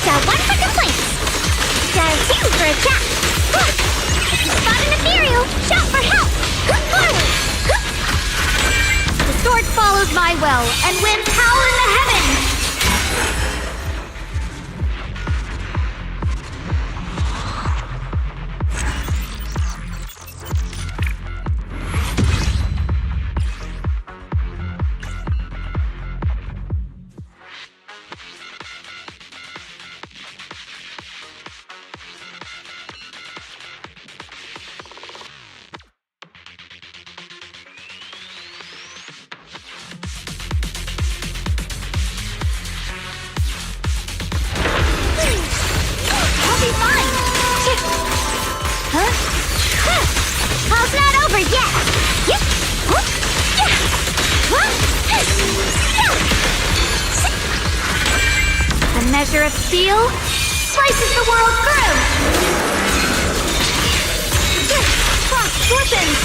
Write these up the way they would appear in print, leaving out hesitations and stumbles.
Dial 1 for complaints. Dial 2 for attack. If you spot an ethereal, shout for help. Forward. The sword follows my will and winds howl in the heavens. All's not over yet! A measure of steel slices the world through! Frost glistens!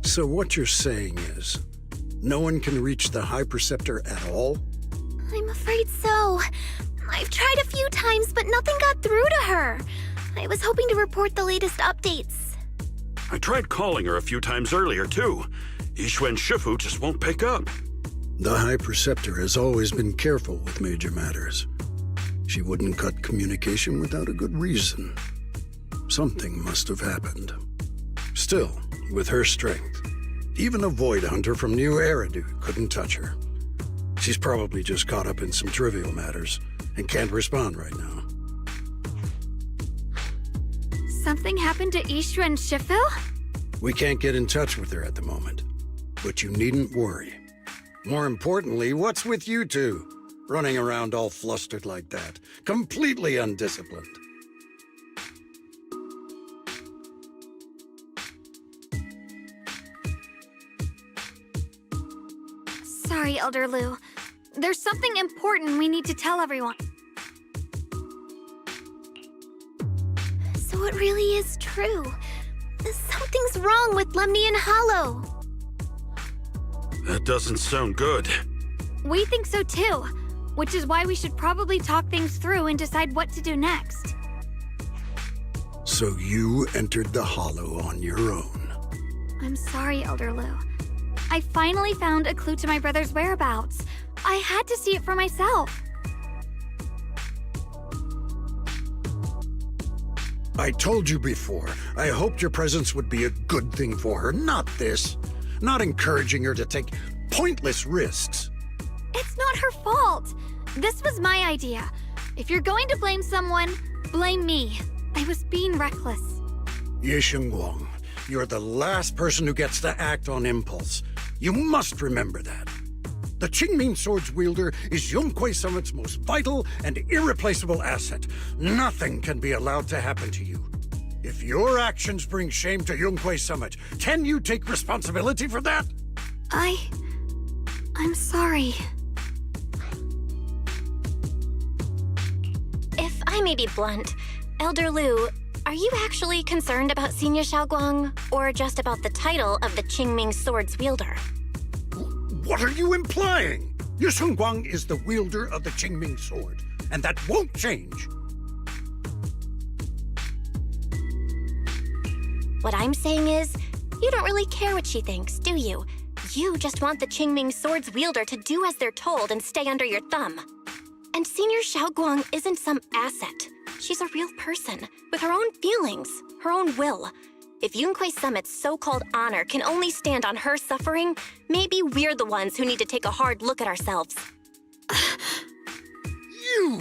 So what you're saying is, no one can reach the High Preceptor at all? I'm afraid so. I've tried a few times, but nothing got through to her. I was hoping to report the latest updates. I tried calling her a few times earlier, too. Yixuan Shifu just won't pick up. The High Preceptor has always been careful with major matters. She wouldn't cut communication without a good reason. Something must have happened. Still, with her strength, even a Void Hunter from New Eridu couldn't touch her. She's probably just caught up in some trivial matters and can't respond right now. Something happened to Yixuan Shifu? We can't get in touch with her at the moment, but you needn't worry. More importantly, what's with you two? Running around all flustered like that, completely undisciplined. Sorry, Elder Lu. There's something important we need to tell everyone. So it really is true. Something's wrong with Lemnian Hollow. That doesn't sound good. We think so too, which is why we should probably talk things through and decide what to do next. So you entered the Hollow on your own. I'm sorry, Elder Lu. I finally found a clue to my brother's whereabouts. I had to see it for myself. I told you before, I hoped your presence would be a good thing for her, not this. Not encouraging her to take pointless risks. It's not her fault. This was my idea. If you're going to blame someone, blame me. I was being reckless. Yixing Guang, you're the last person who gets to act on impulse. You must remember that. The Qingming Sword's wielder is Yonghui Summit's most vital and irreplaceable asset. Nothing can be allowed to happen to you. If your actions bring shame to Yonghui Summit, can you take responsibility for that? I'm sorry. I may be blunt. Elder Lu, are you actually concerned about Senior Xiaoguang, or just about the title of the Qingming Sword's wielder? What are you implying? Yusung Guang is the wielder of the Qingming Sword, and that won't change. What I'm saying is, you don't really care what she thinks, do you? You just want the Qingming Sword's wielder to do as they're told and stay under your thumb. And Senior Xiaoguang isn't some asset. She's a real person, with her own feelings, her own will. If Yunque Summit's so-called honor can only stand on her suffering, maybe we're the ones who need to take a hard look at ourselves. You!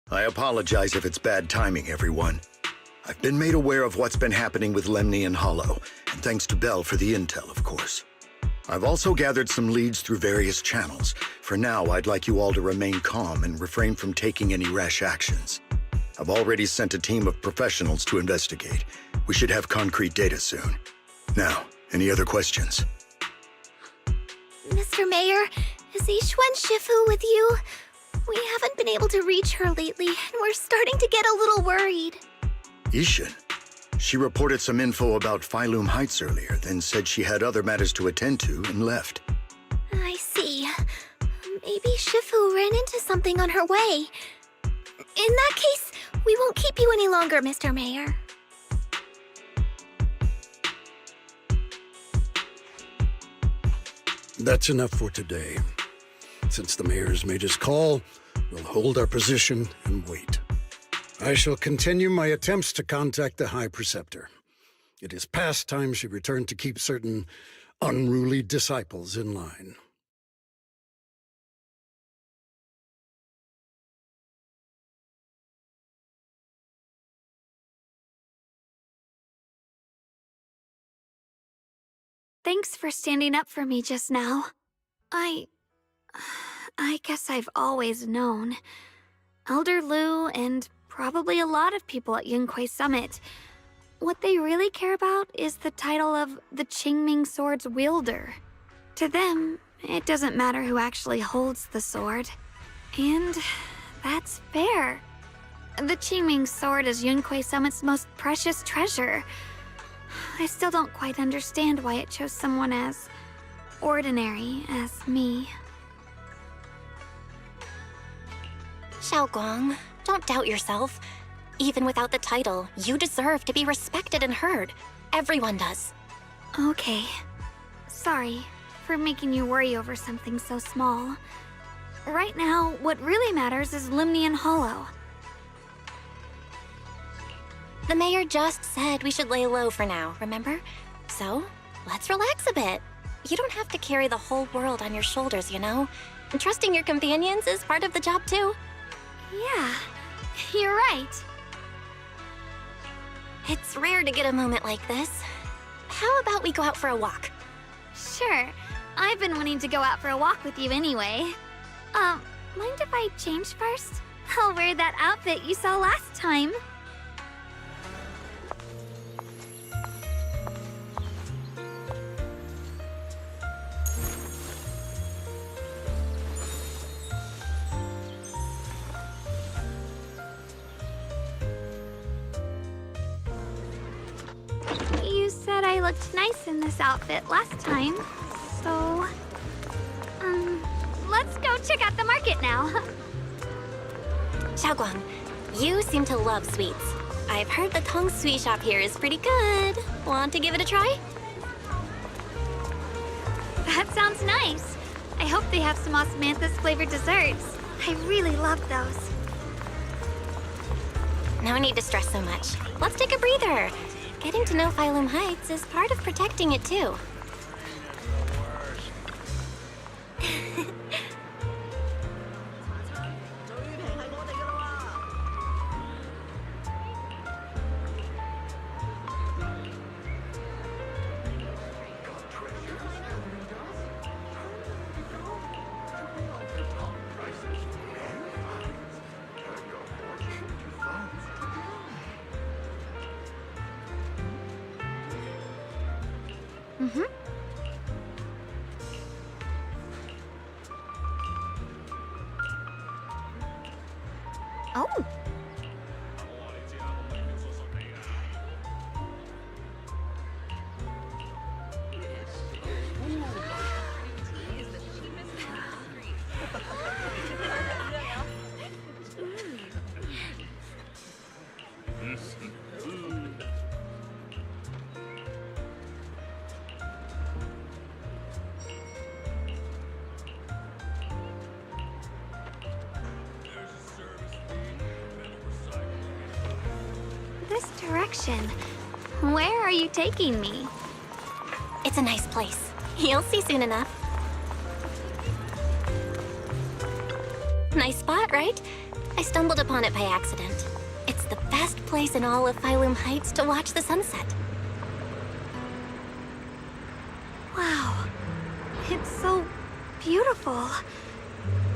I apologize if it's bad timing, everyone. I've been made aware of what's been happening with Lemny and Hollow, and thanks to Bell for the intel, of course. I've also gathered some leads through various channels. For now, I'd like you all to remain calm and refrain from taking any rash actions. I've already sent a team of professionals to investigate. We should have concrete data soon. Now, any other questions? Mr. Mayor, is Yixuan Shifu with you? We haven't been able to reach her lately, and we're starting to get a little worried. Ishin? She reported some info about Phylum Heights earlier, then said she had other matters to attend to and left. I see. Maybe Shifu ran into something on her way. In that case, we won't keep you any longer, Mr. Mayor. That's enough for today. Since the mayor's made his call, we'll hold our position and wait. I shall continue my attempts to contact the High Preceptor. It is past time she returned to keep certain unruly disciples in line. Thanks for standing up for me just now. I guess I've always known. Elder Lu and probably a lot of people at Yunque Summit, what they really care about is the title of the Qingming Sword's wielder. To them, it doesn't matter who actually holds the sword. And that's fair. The Qingming Sword is Yunque Summit's most precious treasure. I still don't quite understand why it chose someone as ordinary as me. Xiaoguang, don't doubt yourself. Even without the title, you deserve to be respected and heard. Everyone does. Okay. Sorry for making you worry over something so small. Right now, what really matters is Lemny and Hollow. The mayor just said we should lay low for now, remember? So, let's relax a bit. You don't have to carry the whole world on your shoulders, you know? And trusting your companions is part of the job too. Yeah, you're right. It's rare to get a moment like this. How about we go out for a walk? Sure. I've been wanting to go out for a walk with you anyway. Mind if I change first? I'll wear that outfit you saw last time. You said I looked nice in this outfit last time, so... let's go check out the market now. Xiaoguang, you seem to love sweets. I've heard the Tong Sui shop here is pretty good. Want to give it a try? That sounds nice. I hope they have some osmanthus-flavored desserts. I really love those. No need to stress so much. Let's take a breather. Getting to know Phylum Heights is part of protecting it too. Oh. This direction. Where are you taking me? It's a nice place. You'll see soon enough. Nice spot, right? I stumbled upon it by accident. It's the best place in all of Phylum Heights to watch the sunset. Wow. It's so beautiful.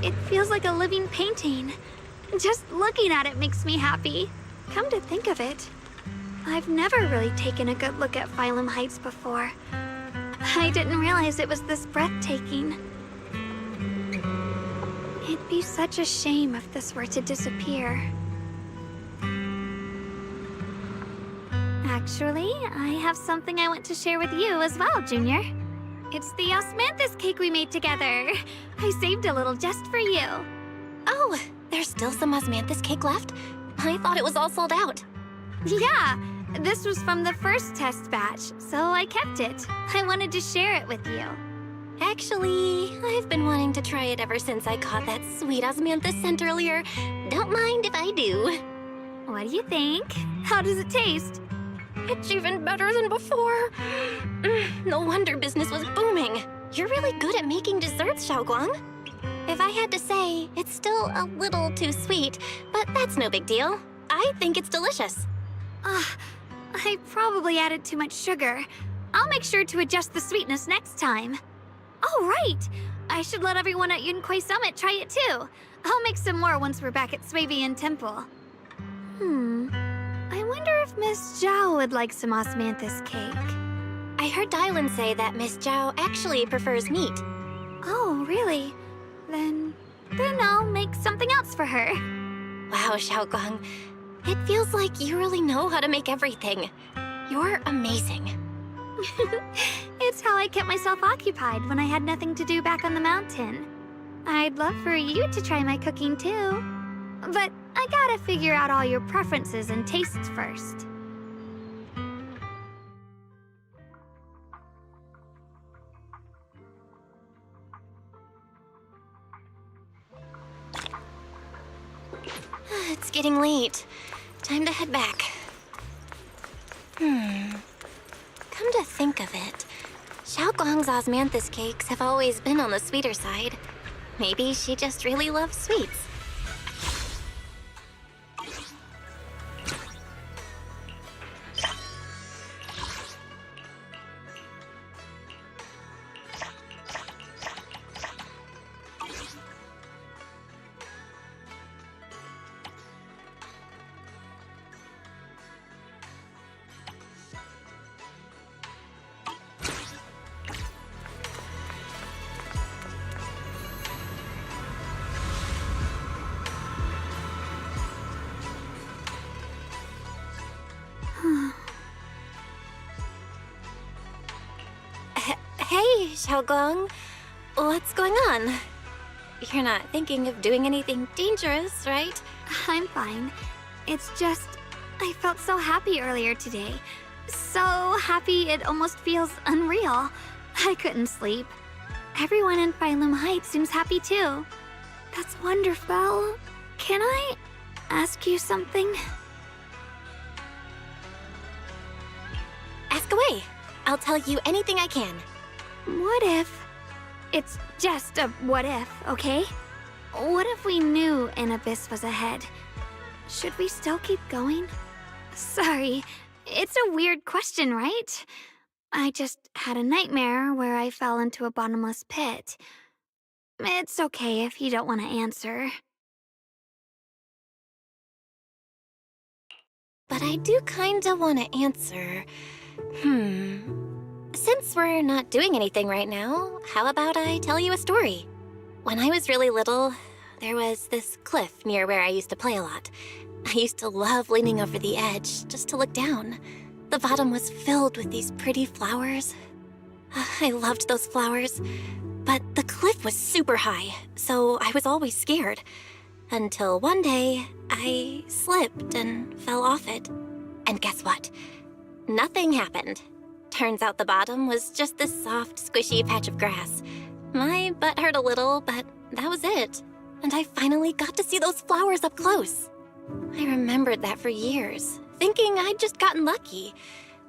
It feels like a living painting. Just looking at it makes me happy. Come to think of it, I've never really taken a good look at Phylum Heights before. I didn't realize it was this breathtaking. It'd be such a shame if this were to disappear. Actually, I have something I want to share with you as well, Junior. It's the osmanthus cake we made together. I saved a little just for you. Oh, there's still some osmanthus cake left? I thought it was all sold out. Yeah, this was from the first test batch, so I kept it. I wanted to share it with you. Actually, I've been wanting to try it ever since I caught that sweet osmanthus scent earlier. Don't mind if I do. What do you think? How does it taste? It's even better than before. No wonder business was booming. You're really good at making desserts, Xiaoguang. If I had to say, it's still a little too sweet, but that's no big deal. I think it's delicious. I probably added too much sugar. I'll make sure to adjust the sweetness next time. Oh, right! I should let everyone at Yunquay Summit try it too. I'll make some more once we're back at Storyyy Temple. I wonder if Miss Zhao would like some osmanthus cake. I heard Dylan say that Miss Zhao actually prefers meat. Oh, really? Then I'll make something else for her. Wow, Xiaoguang. It feels like you really know how to make everything. You're amazing. It's how I kept myself occupied when I had nothing to do back on the mountain. I'd love for you to try my cooking too. But I gotta figure out all your preferences and tastes first. It's getting late. Time to head back. Come to think of it, Xiaoguang's osmanthus cakes have always been on the sweeter side. Maybe she just really loves sweets. Hey, Xiaoguang. What's going on? You're not thinking of doing anything dangerous, right? I'm fine. It's just, I felt so happy earlier today. So happy it almost feels unreal. I couldn't sleep. Everyone in Phylum Heights seems happy too. That's wonderful. Can I ask you something? Ask away. I'll tell you anything I can. What if... It's just a what if, okay? What if we knew an abyss was ahead? Should we still keep going? Sorry, it's a weird question, right? I just had a nightmare where I fell into a bottomless pit. It's okay if you don't want to answer. But I do kinda wanna answer. Since we're not doing anything right now, how about I tell you a story? When I was really little, there was this cliff near where I used to play a lot. I used to love leaning over the edge just to look down. The bottom was filled with these pretty flowers. I loved those flowers, but the cliff was super high, so I was always scared. Until one day, I slipped and fell off it. And guess what? Nothing happened. Turns out the bottom was just this soft, squishy patch of grass. My butt hurt a little, but that was it. And I finally got to see those flowers up close. I remembered that for years, thinking I'd just gotten lucky.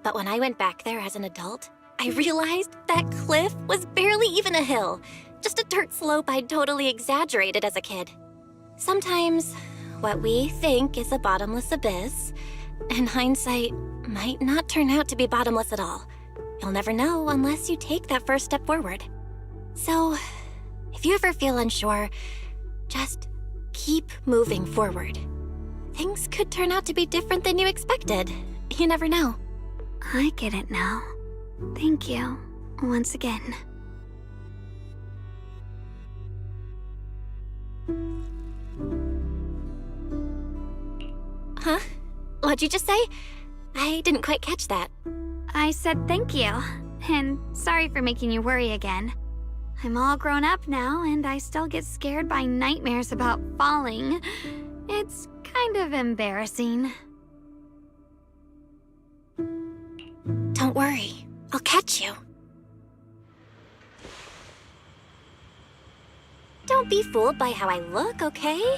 But when I went back there as an adult, I realized that cliff was barely even a hill, just a dirt slope I'd totally exaggerated as a kid. Sometimes, what we think is a bottomless abyss, in hindsight, might not turn out to be bottomless at all. You'll never know unless you take that first step forward. So, if you ever feel unsure, just keep moving forward. Things could turn out to be different than you expected. You never know. I get it now. Thank you, once again. Huh? What'd you just say? I didn't quite catch that. I said thank you, and sorry for making you worry again. I'm all grown up now, and I still get scared by nightmares about falling. It's kind of embarrassing. Don't worry, I'll catch you. Don't be fooled by how I look, okay?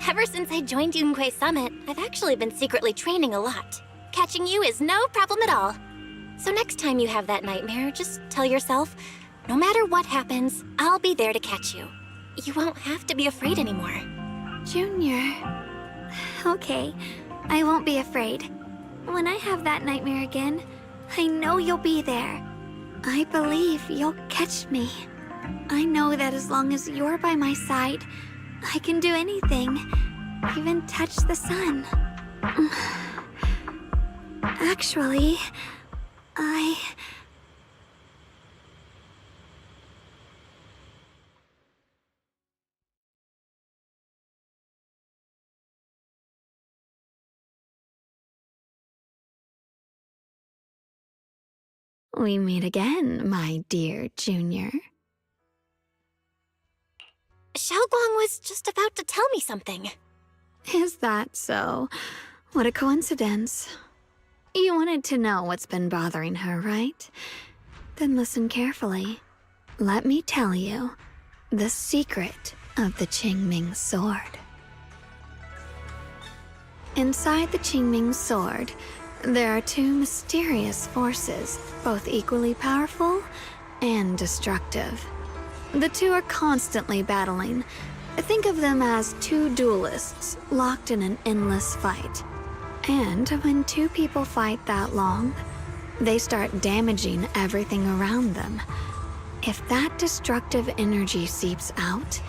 Ever since I joined Yunquei Summit, I've actually been secretly training a lot. Catching you is no problem at all. So next time you have that nightmare, just tell yourself, no matter what happens, I'll be there to catch you. You won't have to be afraid anymore. Junior. Okay, I won't be afraid. When I have that nightmare again, I know you'll be there. I believe you'll catch me. I know that as long as you're by my side, I can do anything, even touch the sun. Actually, We meet again, my dear Junior. Xiaoguang was just about to tell me something. Is that so? What a coincidence. You wanted to know what's been bothering her, right? Then listen carefully. Let me tell you the secret of the Qingming sword. Inside the Qingming sword, there are two mysterious forces, both equally powerful and destructive. The two are constantly battling. Think of them as two duelists locked in an endless fight. And when two people fight that long, they start damaging everything around them. If that destructive energy seeps out,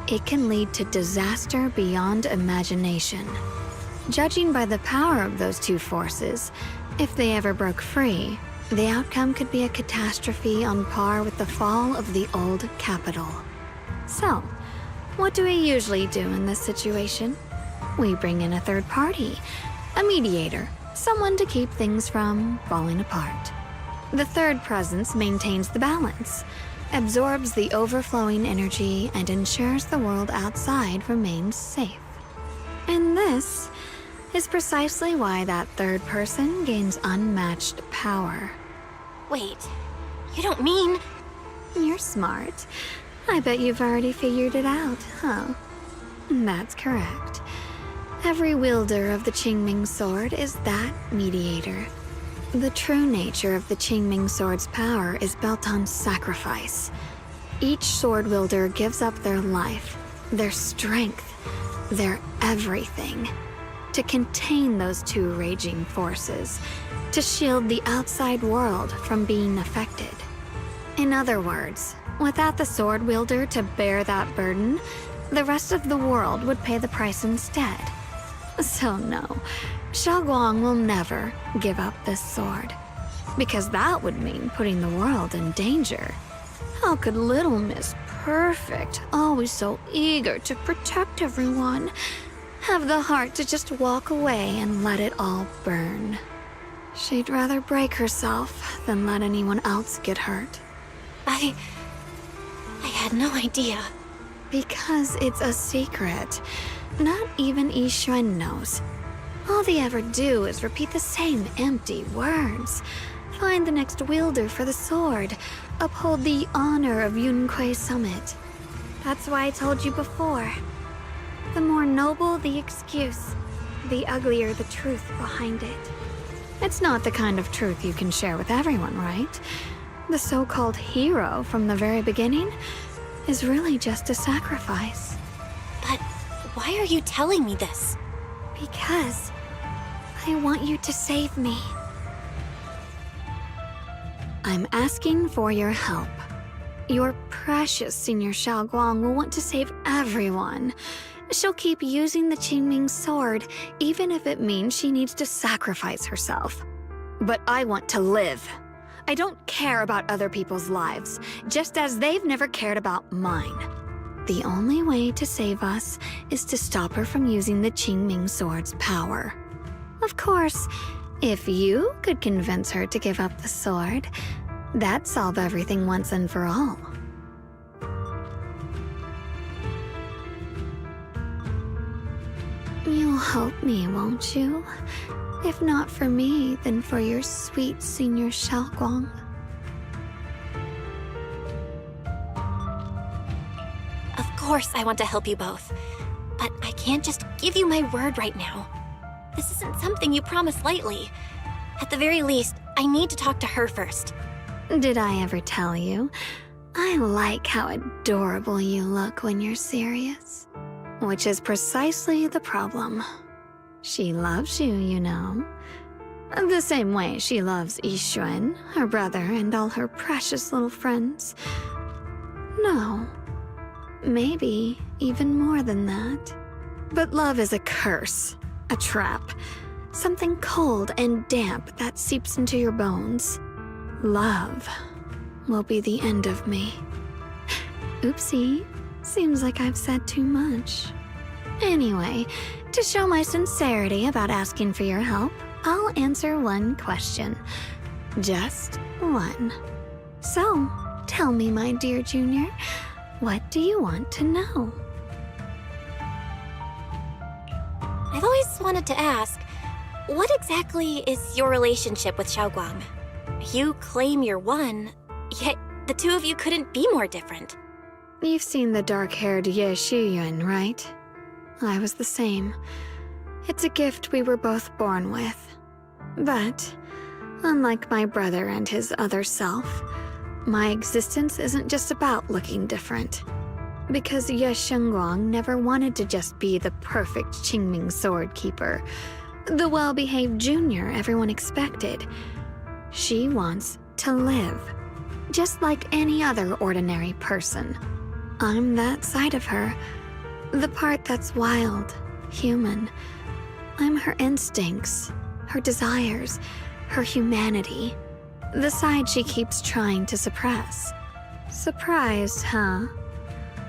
it can lead to disaster beyond imagination. Judging by the power of those two forces, if they ever broke free, the outcome could be a catastrophe on par with the fall of the old capital. So, what do we usually do in this situation? We bring in a third party, a mediator, someone to keep things from falling apart. The third presence maintains the balance, absorbs the overflowing energy, and ensures the world outside remains safe. And this is precisely why that third person gains unmatched power. Wait, you don't mean... You're smart. I bet you've already figured it out, huh? That's correct. Every wielder of the Qingming sword is that mediator. The true nature of the Qingming sword's power is built on sacrifice. Each sword wielder gives up their life, their strength, their everything, to contain those two raging forces, to shield the outside world from being affected. In other words, without the sword wielder to bear that burden, the rest of the world would pay the price instead. So no, Xiaoguang will never give up this sword, because that would mean putting the world in danger. How could little Miss perfect, always so eager to protect everyone, have the heart to just walk away and let it all burn. She'd rather break herself than let anyone else get hurt. I had no idea. Because it's a secret. Not even Yixuan knows. All they ever do is repeat the same empty words. Find the next wielder for the sword. Uphold the honor of Yunquei Summit. That's why I told you before. The more noble the excuse, the uglier the truth behind it. It's not the kind of truth you can share with everyone, right? The so-called hero from the very beginning is really just a sacrifice. But why are you telling me this? Because I want you to save me. I'm asking for your help. Your precious Senior Xiaoguang will want to save everyone. She'll keep using the Qingming sword, even if it means she needs to sacrifice herself. But I want to live. I don't care about other people's lives, just as they've never cared about mine. The only way to save us is to stop her from using the Qingming sword's power. Of course, if you could convince her to give up the sword, that'd solve everything once and for all. You'll help me, won't you? If not for me, then for your sweet Senior Xiaoguang. Of course I want to help you both, but I can't just give you my word right now. This isn't something you promise lightly. At the very least, I need to talk to her first. Did I ever tell you? I like how adorable you look when you're serious. Which is precisely the problem. She loves you, you know. The same way she loves Yixuan, her brother, and all her precious little friends. No. Maybe even more than that. But love is a curse. A trap. Something cold and damp that seeps into your bones. Love will be the end of me. Oopsie. Seems like I've said too much. Anyway, to show my sincerity about asking for your help, I'll answer one question. Just one. So, tell me, my dear Junior, what do you want to know? I've always wanted to ask, what exactly is your relationship with Xiaoguang? You claim you're one, yet the two of you couldn't be more different. You've seen the dark-haired Ye Shiyuan, right? I was the same. It's a gift we were both born with. But, unlike my brother and his other self, my existence isn't just about looking different. Because Ye Shengguang never wanted to just be the perfect Qingming sword keeper, the well-behaved junior everyone expected. She wants to live, just like any other ordinary person. I'm that side of her, the part that's wild, human. I'm her instincts, her desires, her humanity, the side she keeps trying to suppress. Surprised, huh?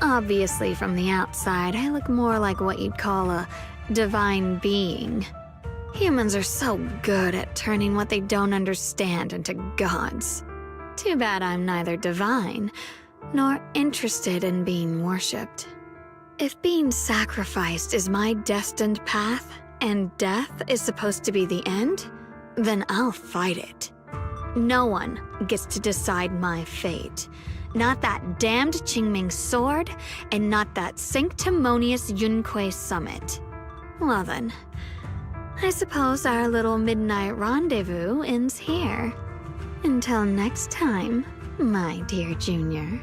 Obviously, from the outside, I look more like what you'd call a divine being. Humans are so good at turning what they don't understand into gods. Too bad I'm neither divine nor interested in being worshipped. If being sacrificed is my destined path, and death is supposed to be the end, then I'll fight it. No one gets to decide my fate. Not that damned Qingming sword, and not that sanctimonious Yunquei Summit. Well then, I suppose our little midnight rendezvous ends here. Until next time, my dear Junior.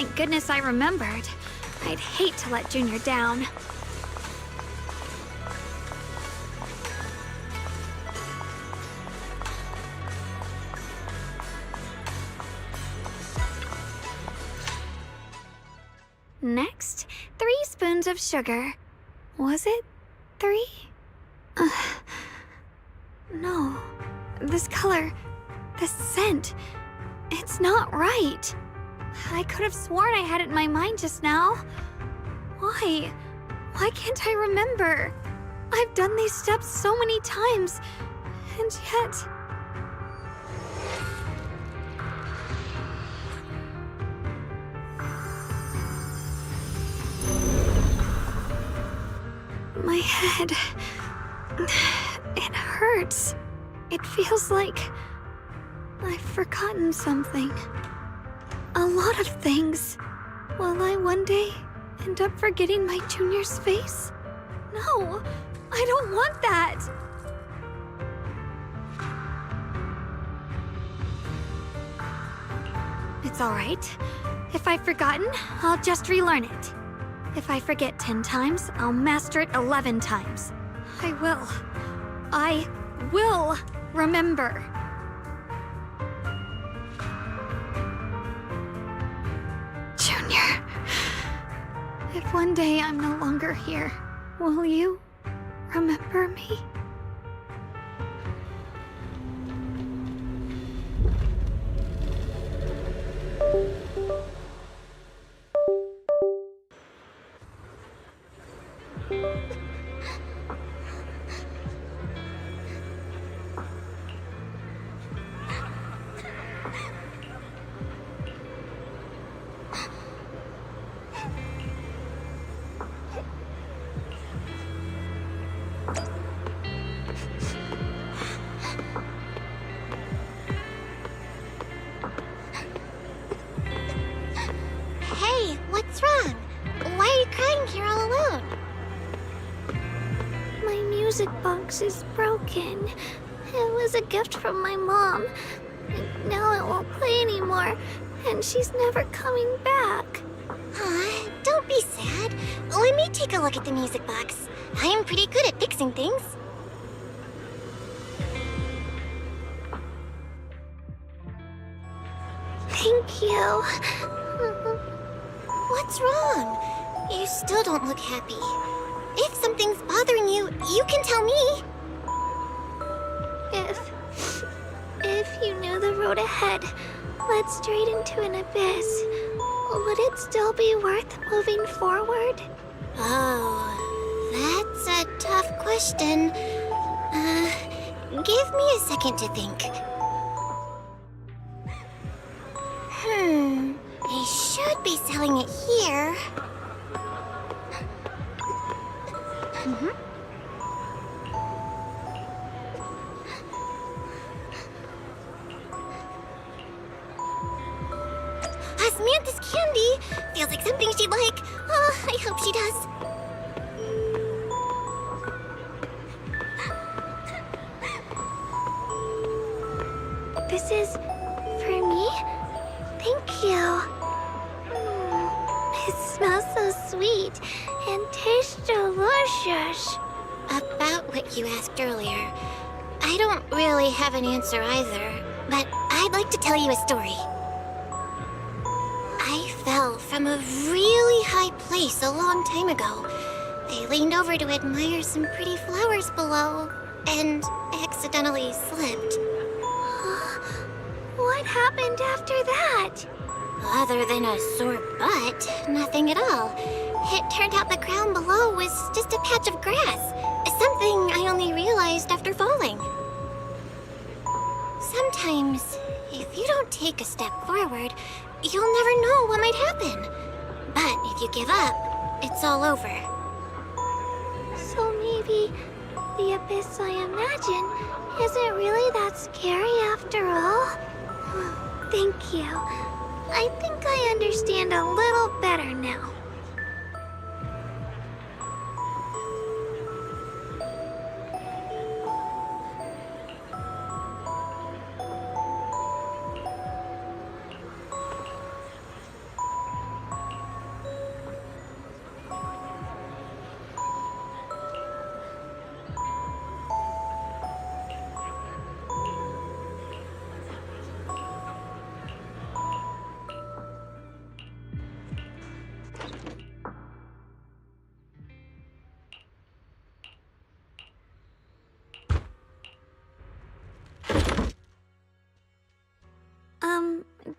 Thank goodness I remembered. I'd hate to let Junior down. Next, 3 spoons of sugar. Was it 3? No. This color, this scent, it's not right. I could have sworn I had it in my mind just now. Why? Why can't I remember? I've done these steps so many times, and yet... My head... it hurts. It feels like... I've forgotten something. A lot of things. Will I one day end up forgetting my Junior's face? No, I don't want that! It's alright. If I've forgotten, I'll just relearn it. If I forget 10 times, I'll master it 11 times. I will remember. Junior, if one day I'm no longer here, will you remember me? Hey, what's wrong? Why are you crying here all alone? My music box is broken. It was a gift from my mom. Now it won't play anymore, and she's never coming back. Aw, don't be sad. Let me take a look at the music box. I'm pretty good at fixing things. Thank you. What's wrong? You still don't look happy. If something's bothering you, you can tell me. If you knew the road ahead led straight into an abyss, would it still be worth moving forward? Oh, that's a tough question. Give me a second to think. They should be selling it here. Samantha's candy! Feels like something she'd like. Oh, I hope she does. This is for me? Thank you. It smells so sweet and tastes delicious. About what you asked earlier, I don't really have an answer either, but I'd like to tell you a story. I fell from a really high place a long time ago. I leaned over to admire some pretty flowers below, and accidentally slipped. What happened after that? Other than a sore butt, nothing at all. It turned out the ground below was just a patch of grass, something I only realized after falling. Sometimes, if you don't take a step forward, you'll never know what might happen. But if you give up, it's all over. So maybe the abyss I imagine isn't really that scary after all? Thank you. I think I understand a little better now.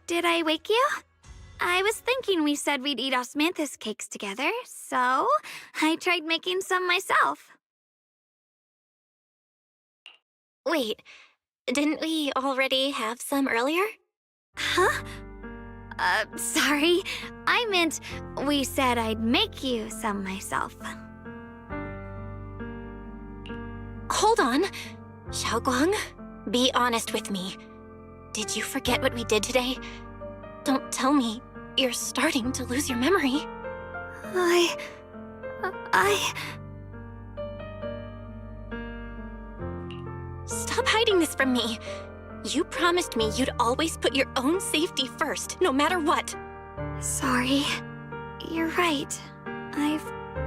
Did I wake you? I was thinking we said we'd eat osmanthus cakes together, so I tried making some myself. Wait, didn't we already have some earlier? Huh? Sorry. I meant we said I'd make you some myself. Hold on. Xiaoguang, be honest with me. Did you forget what we did today? Don't tell me you're starting to lose your memory. Stop hiding this from me. You promised me you'd always put your own safety first, no matter what. Sorry. You're right. I've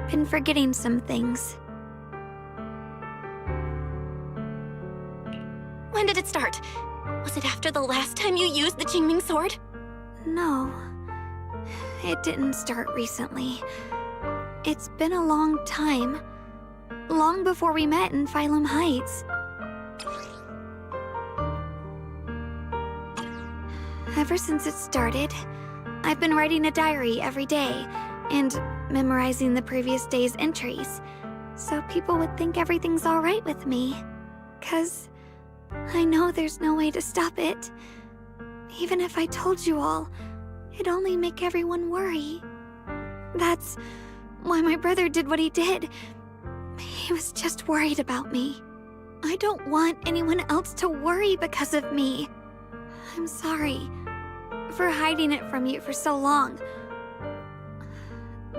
been forgetting some things. When did it start? Was it after the last time you used the Qingming sword? No. It didn't start recently. It's been a long time. Long before we met in Phylum Heights. Ever since it started, I've been writing a diary every day and memorizing the previous day's entries, so people would think everything's all right with me. 'Cause I know there's no way to stop it. Even if I told you all, it'd only make everyone worry. That's why my brother did what he did. He was just worried about me. I don't want anyone else to worry because of me. I'm sorry for hiding it from you for so long.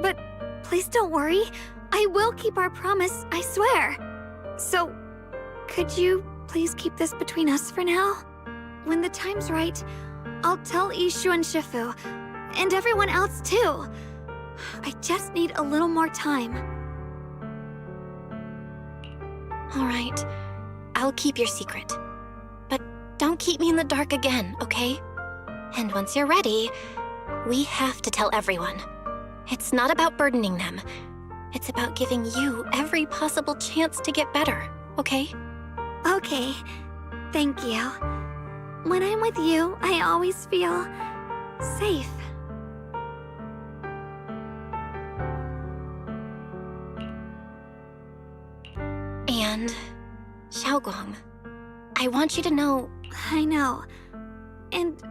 But please don't worry. I will keep our promise, I swear. So, could you please keep this between us for now? When the time's right, I'll tell Ishu and Shifu, and everyone else too. I just need a little more time. All right, I'll keep your secret. But don't keep me in the dark again, okay? And once you're ready, we have to tell everyone. It's not about burdening them. It's about giving you every possible chance to get better, okay? Okay, thank you. When I'm with you, I always feel safe. And Xiaoguang, I want you to know. I know. And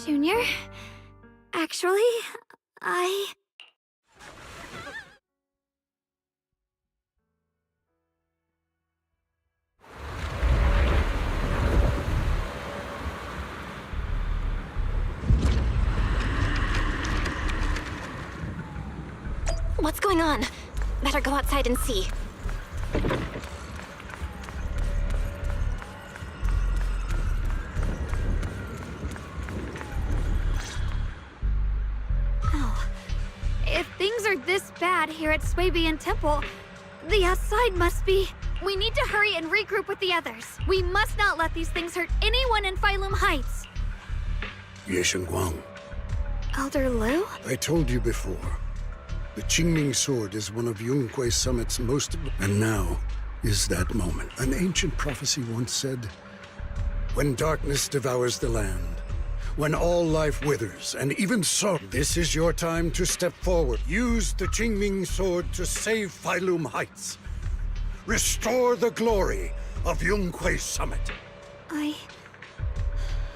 Junior, actually, What's going on? Better go outside and see. If things are this bad here at Storyyy Temple, the outside must be... We need to hurry and regroup with the others. We must not let these things hurt anyone in Phylum Heights. Ye Guang, Elder Lu? I told you before. The Qingming sword is one of Yunquei Summit's most... And now is that moment. An ancient prophecy once said, when darkness devours the land, when all life withers, and even so, this is your time to step forward. Use the Qingming sword to save Phylum Heights. Restore the glory of Yunquei Summit.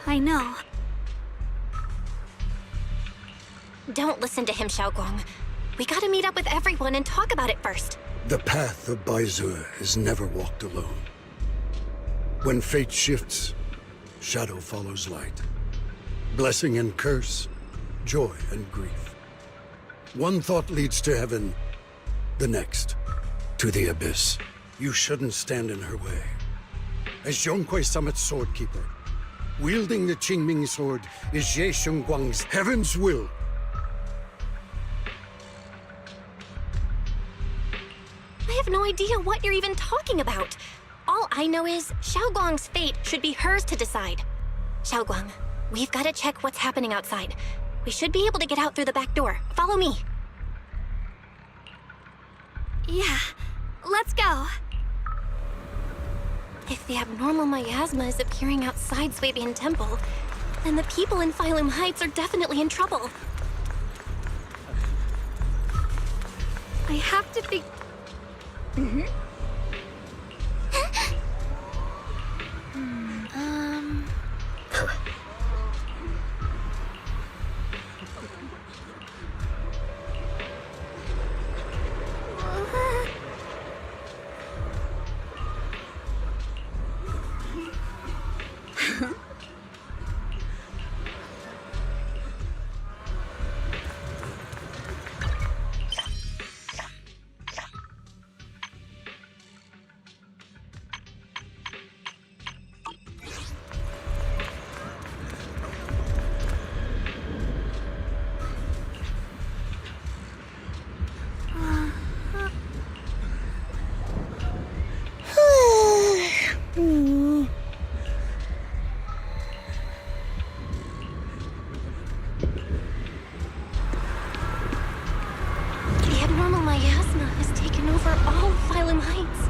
I know. Don't listen to him, Xiaoguang. We gotta meet up with everyone and talk about it first. The path of Baizu is never walked alone. When fate shifts, shadow follows light. Blessing and curse, joy and grief. One thought leads to heaven, the next to the abyss. You shouldn't stand in her way. As Yunquei Summit's swordkeeper, wielding the Qingming sword is Ye Guang's heaven's will. I have no idea what you're even talking about. All I know is Xiaoguang's fate should be hers to decide. Xiaoguang, we've got to check what's happening outside. We should be able to get out through the back door. Follow me. Yeah, let's go. If the abnormal miasma is appearing outside Storyyy Temple, And the people in Phylum Heights are definitely in trouble. I have to be... The abnormal miasma has taken over all of Phylum Heights.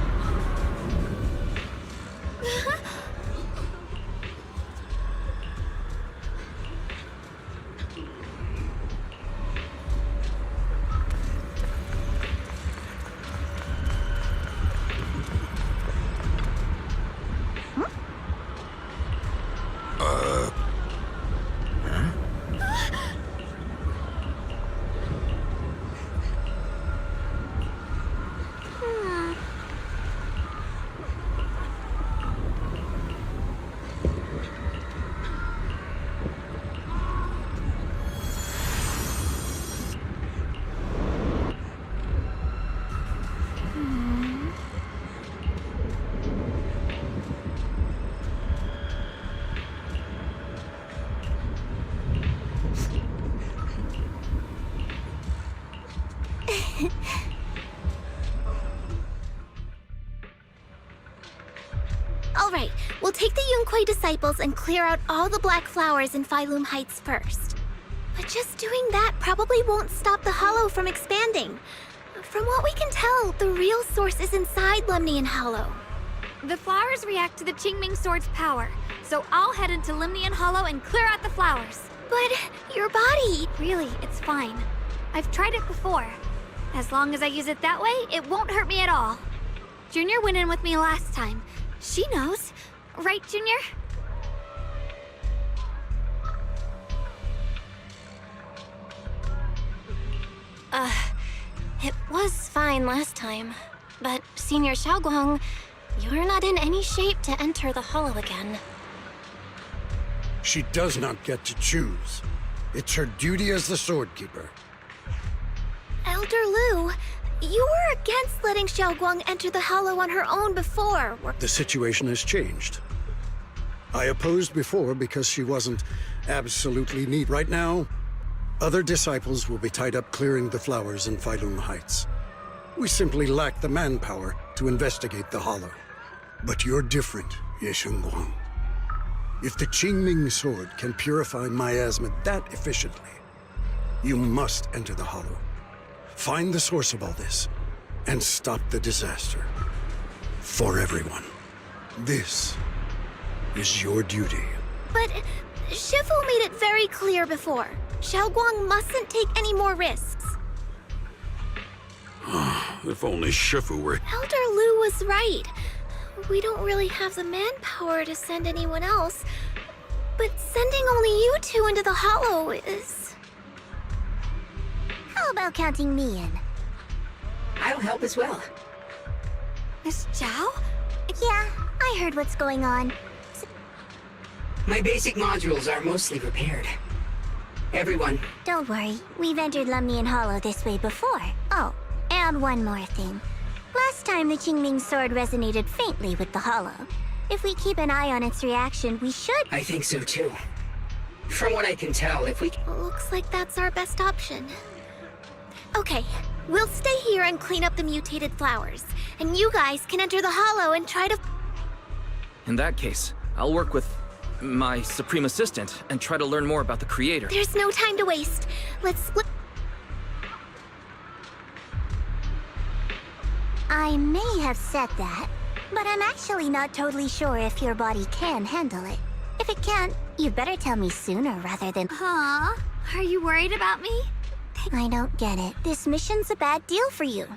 All right, we'll take the Yunquei disciples and clear out all the black flowers in Phylum Heights first. But just doing that probably won't stop the Hollow from expanding. From what we can tell, the real source is inside Lemnian Hollow. The flowers react to the Qingming Sword's power, so I'll head into Lemnian Hollow and clear out the flowers. But your body... Really, it's fine. I've tried it before. As long as I use it that way, it won't hurt me at all. Junior went in with me last time. She knows. Right, Junior? It was fine last time. But, Senior Xiaoguang, you're not in any shape to enter the Hollow again. She does not get to choose. It's her duty as the Sword Keeper. Elder Lu, you were against letting Xiaoguang enter the Hollow on her own before. The situation has changed. I opposed before because she wasn't absolutely neat. Right now, other disciples will be tied up clearing the flowers in Phylum Heights. We simply lack the manpower to investigate the Hollow. But you're different, Ye Shengguang. If the Qingming Sword can purify miasma that efficiently, you must enter the Hollow. Find the source of all this, and stop the disaster. For everyone. This is your duty. But Shifu made it very clear before. Xiaoguang mustn't take any more risks. If only Shifu were... Elder Lu was right. We don't really have the manpower to send anyone else. But sending only you two into the Hollow is... How about counting me in? I'll help as well. Miss Zhao? Yeah, I heard what's going on. My basic modules are mostly repaired. Everyone, Don't worry, we've entered Lemnian Hollow this way before. Oh, and one more thing. Last time the Qingming Sword resonated faintly with the Hollow. If we keep an eye on its reaction, we should... I think so too. From what I can tell, if we... Looks like that's our best option. Okay, we'll stay here and clean up the mutated flowers. And you guys can enter the Hollow and try to... In that case, I'll work with my Supreme Assistant and try to learn more about the Creator. There's no time to waste. Let's split... I may have said that, but I'm actually not totally sure if your body can handle it. If it can't, you better tell me sooner rather than... Huh? Are you worried about me? I don't get it. This mission's a bad deal for you.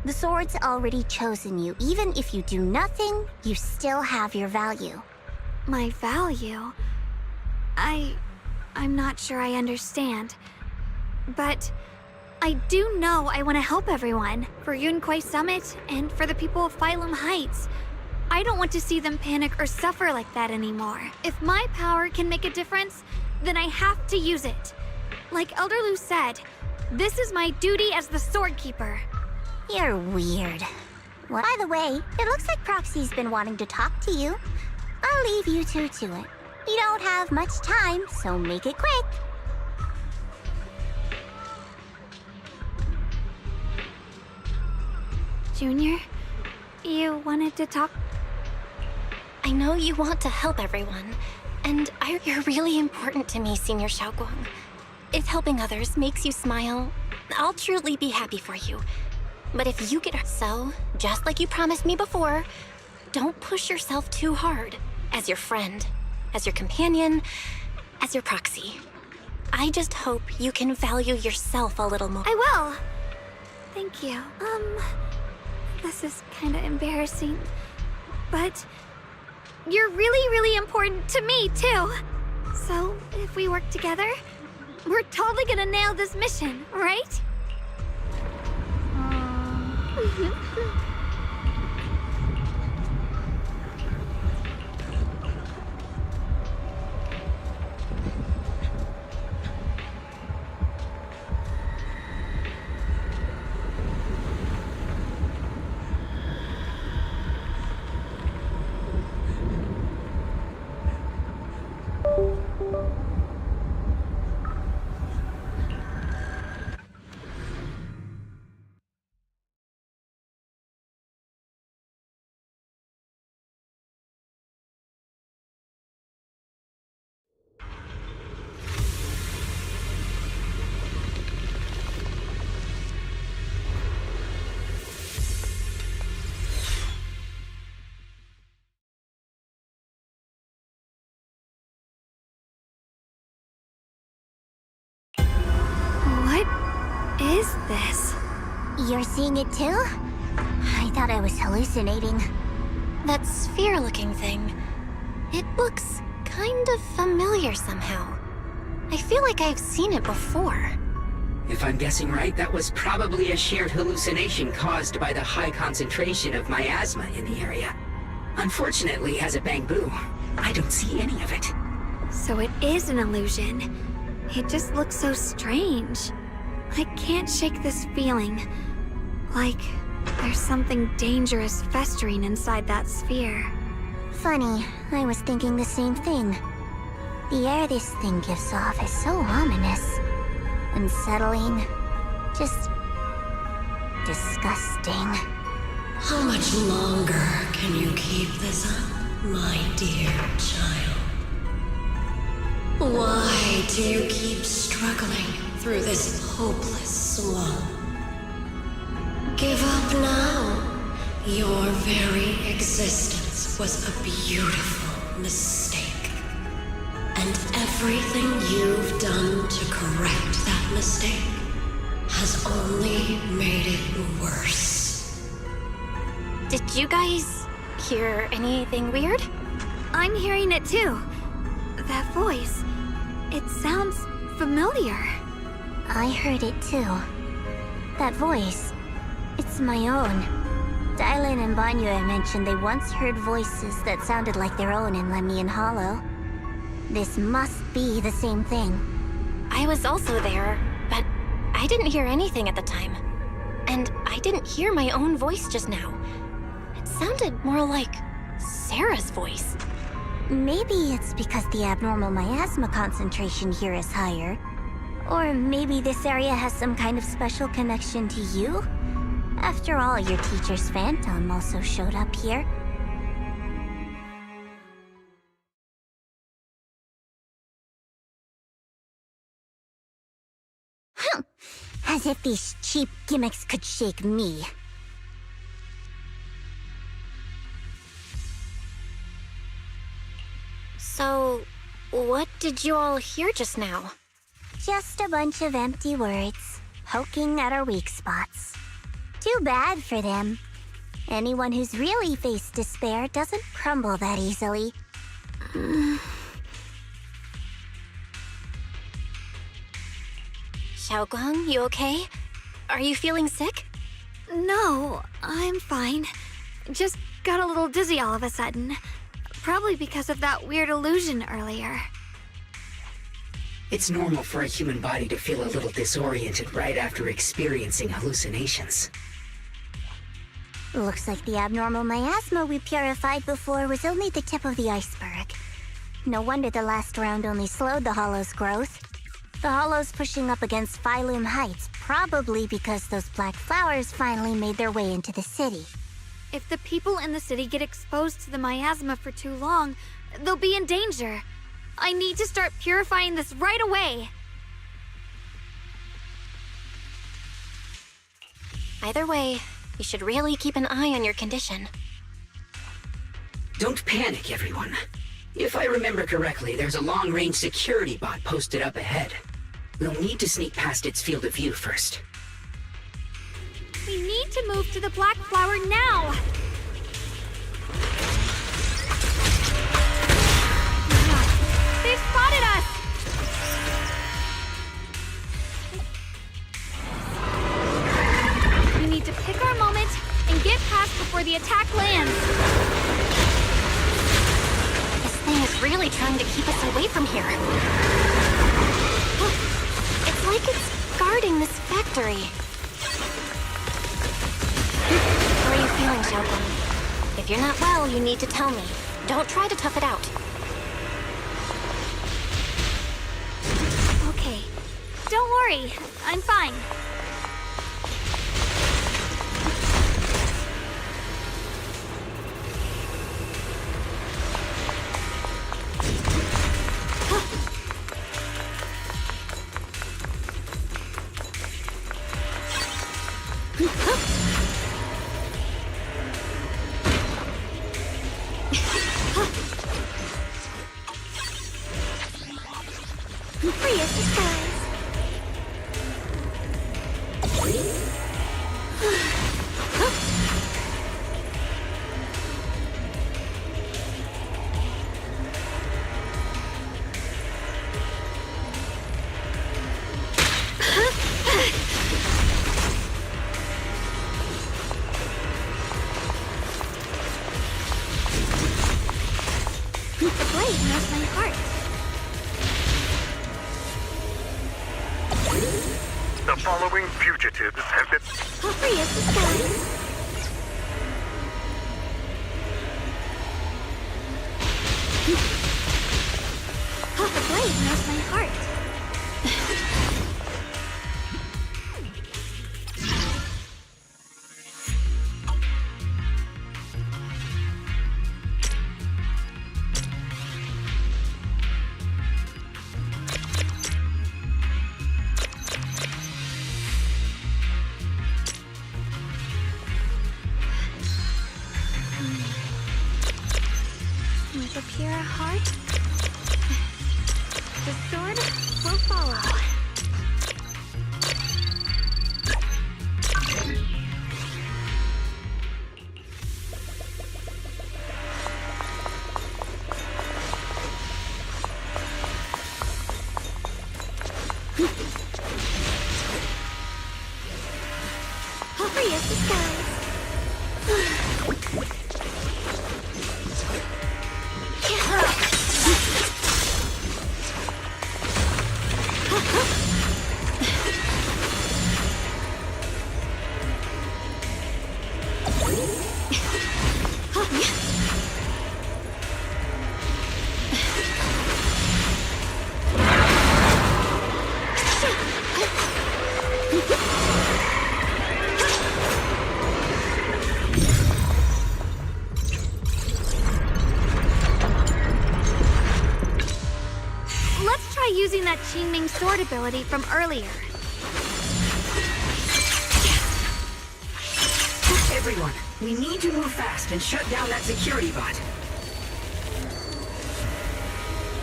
The sword's already chosen you. Even if you do nothing, you still have your value. My value? I'm not sure I understand. But I do know I want to help everyone. For Yunquay Summit and for the people of Phylum Heights. I don't want to see them panic or suffer like that anymore. If my power can make a difference, then I have to use it. Like Elder Lu said, this is my duty as the Sword Keeper. You're weird. Well, by the way, it looks like Proxy's been wanting to talk to you. I'll leave you two to it. You don't have much time, so make it quick. Junior, you wanted to talk? I know you want to help everyone, and you're really important to me, Senior Xiaoguang. If helping others makes you smile, I'll truly be happy for you. But if you get so, just like you promised me before, don't push yourself too hard. As your friend, as your companion, as your proxy. I just hope you can value yourself a little more. I will. Thank you. This is kind of embarrassing, but you're really, really important to me, too. So, if we work together, we're totally gonna nail this mission, right? What is this? You're seeing it too? I thought I was hallucinating. That sphere-looking thing. It looks kind of familiar somehow. I feel like I've seen it before. If I'm guessing right, that was probably a shared hallucination caused by the high concentration of miasma in the area. Unfortunately, as a Bangbu, I don't see any of it. So it is an illusion. It just looks so strange. I can't shake this feeling. Like there's something dangerous festering inside that sphere. Funny, I was thinking the same thing. The air this thing gives off is so ominous. Unsettling. Just... disgusting. How much longer can you keep this up, my dear child? Why do you keep struggling through this hopeless swamp? Give up now. Your very existence was a beautiful mistake. And everything you've done to correct that mistake has only made it worse. Did you guys hear anything weird? I'm hearing it too. That voice. It sounds familiar. I heard it too. That voice. It's my own. Dylan and Banyue mentioned they once heard voices that sounded like their own in Lemnian Hollow. This must be the same thing. I was also there, but I didn't hear anything at the time. And I didn't hear my own voice just now. It sounded more like Sarah's voice. Maybe it's because the abnormal miasma concentration here is higher. Or maybe this area has some kind of special connection to you? After all, your teacher's phantom also showed up here. As if these cheap gimmicks could shake me. So, What did you all hear just now? Just a bunch of empty words, poking at our weak spots. Too bad for them. Anyone who's really faced despair doesn't crumble that easily. Xiaoguang, you okay? Are you feeling sick? No, I'm fine. Just got a little dizzy all of a sudden. Probably because of that weird illusion earlier. It's normal for a human body to feel a little disoriented right after experiencing hallucinations. Looks like the abnormal miasma we purified before was only the tip of the iceberg. No wonder the last round only slowed the Hollow's growth. The Hollow's pushing up against Phylum Heights, probably because those black flowers finally made their way into the city. If the people in the city get exposed to the miasma for too long, they'll be in danger. I need to start purifying this right away. Either way, you should really keep an eye on your condition. Don't panic, everyone. If I remember correctly, there's a long-range security bot posted up ahead. We'll need to sneak past its field of view first. We need to move to the black flower now! They've spotted us! We need to pick our moment and get past before the attack lands. This thing is really trying to keep us away from here. It's like it's guarding this factory. How are you feeling, Xiaoguang? If you're not well, you need to tell me. Don't try to tough it out. Okay. Don't worry. I'm fine. Free as the skies. The blade knows my heart. The following fugitives have been... Free as the skies. The blade knows my heart. With a pure heart, the sword will follow. Free as the skies. Let's try using that Timeee sword ability from earlier. Everyone, we need to move fast and shut down that security bot.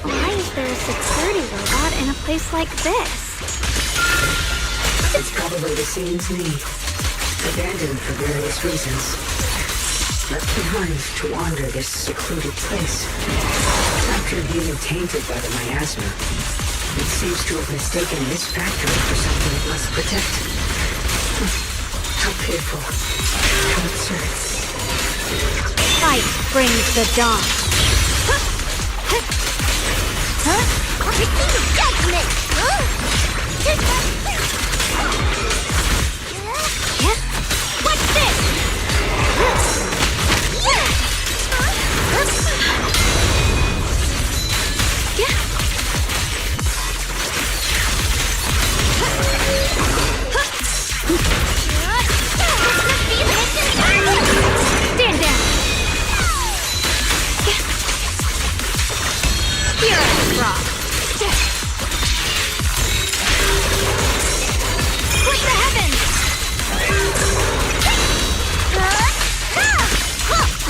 Right. there a security robot in a place like this? It's probably the same as me. Abandoned for various reasons. Left behind to wander this secluded place. After being tainted by the miasma, it seems to have mistaken this factory for something it must protect. How pitiful. How absurd. Fight brings the dawn. Receive judgment! What's this? Stand down. Here I rock. Split the heavens.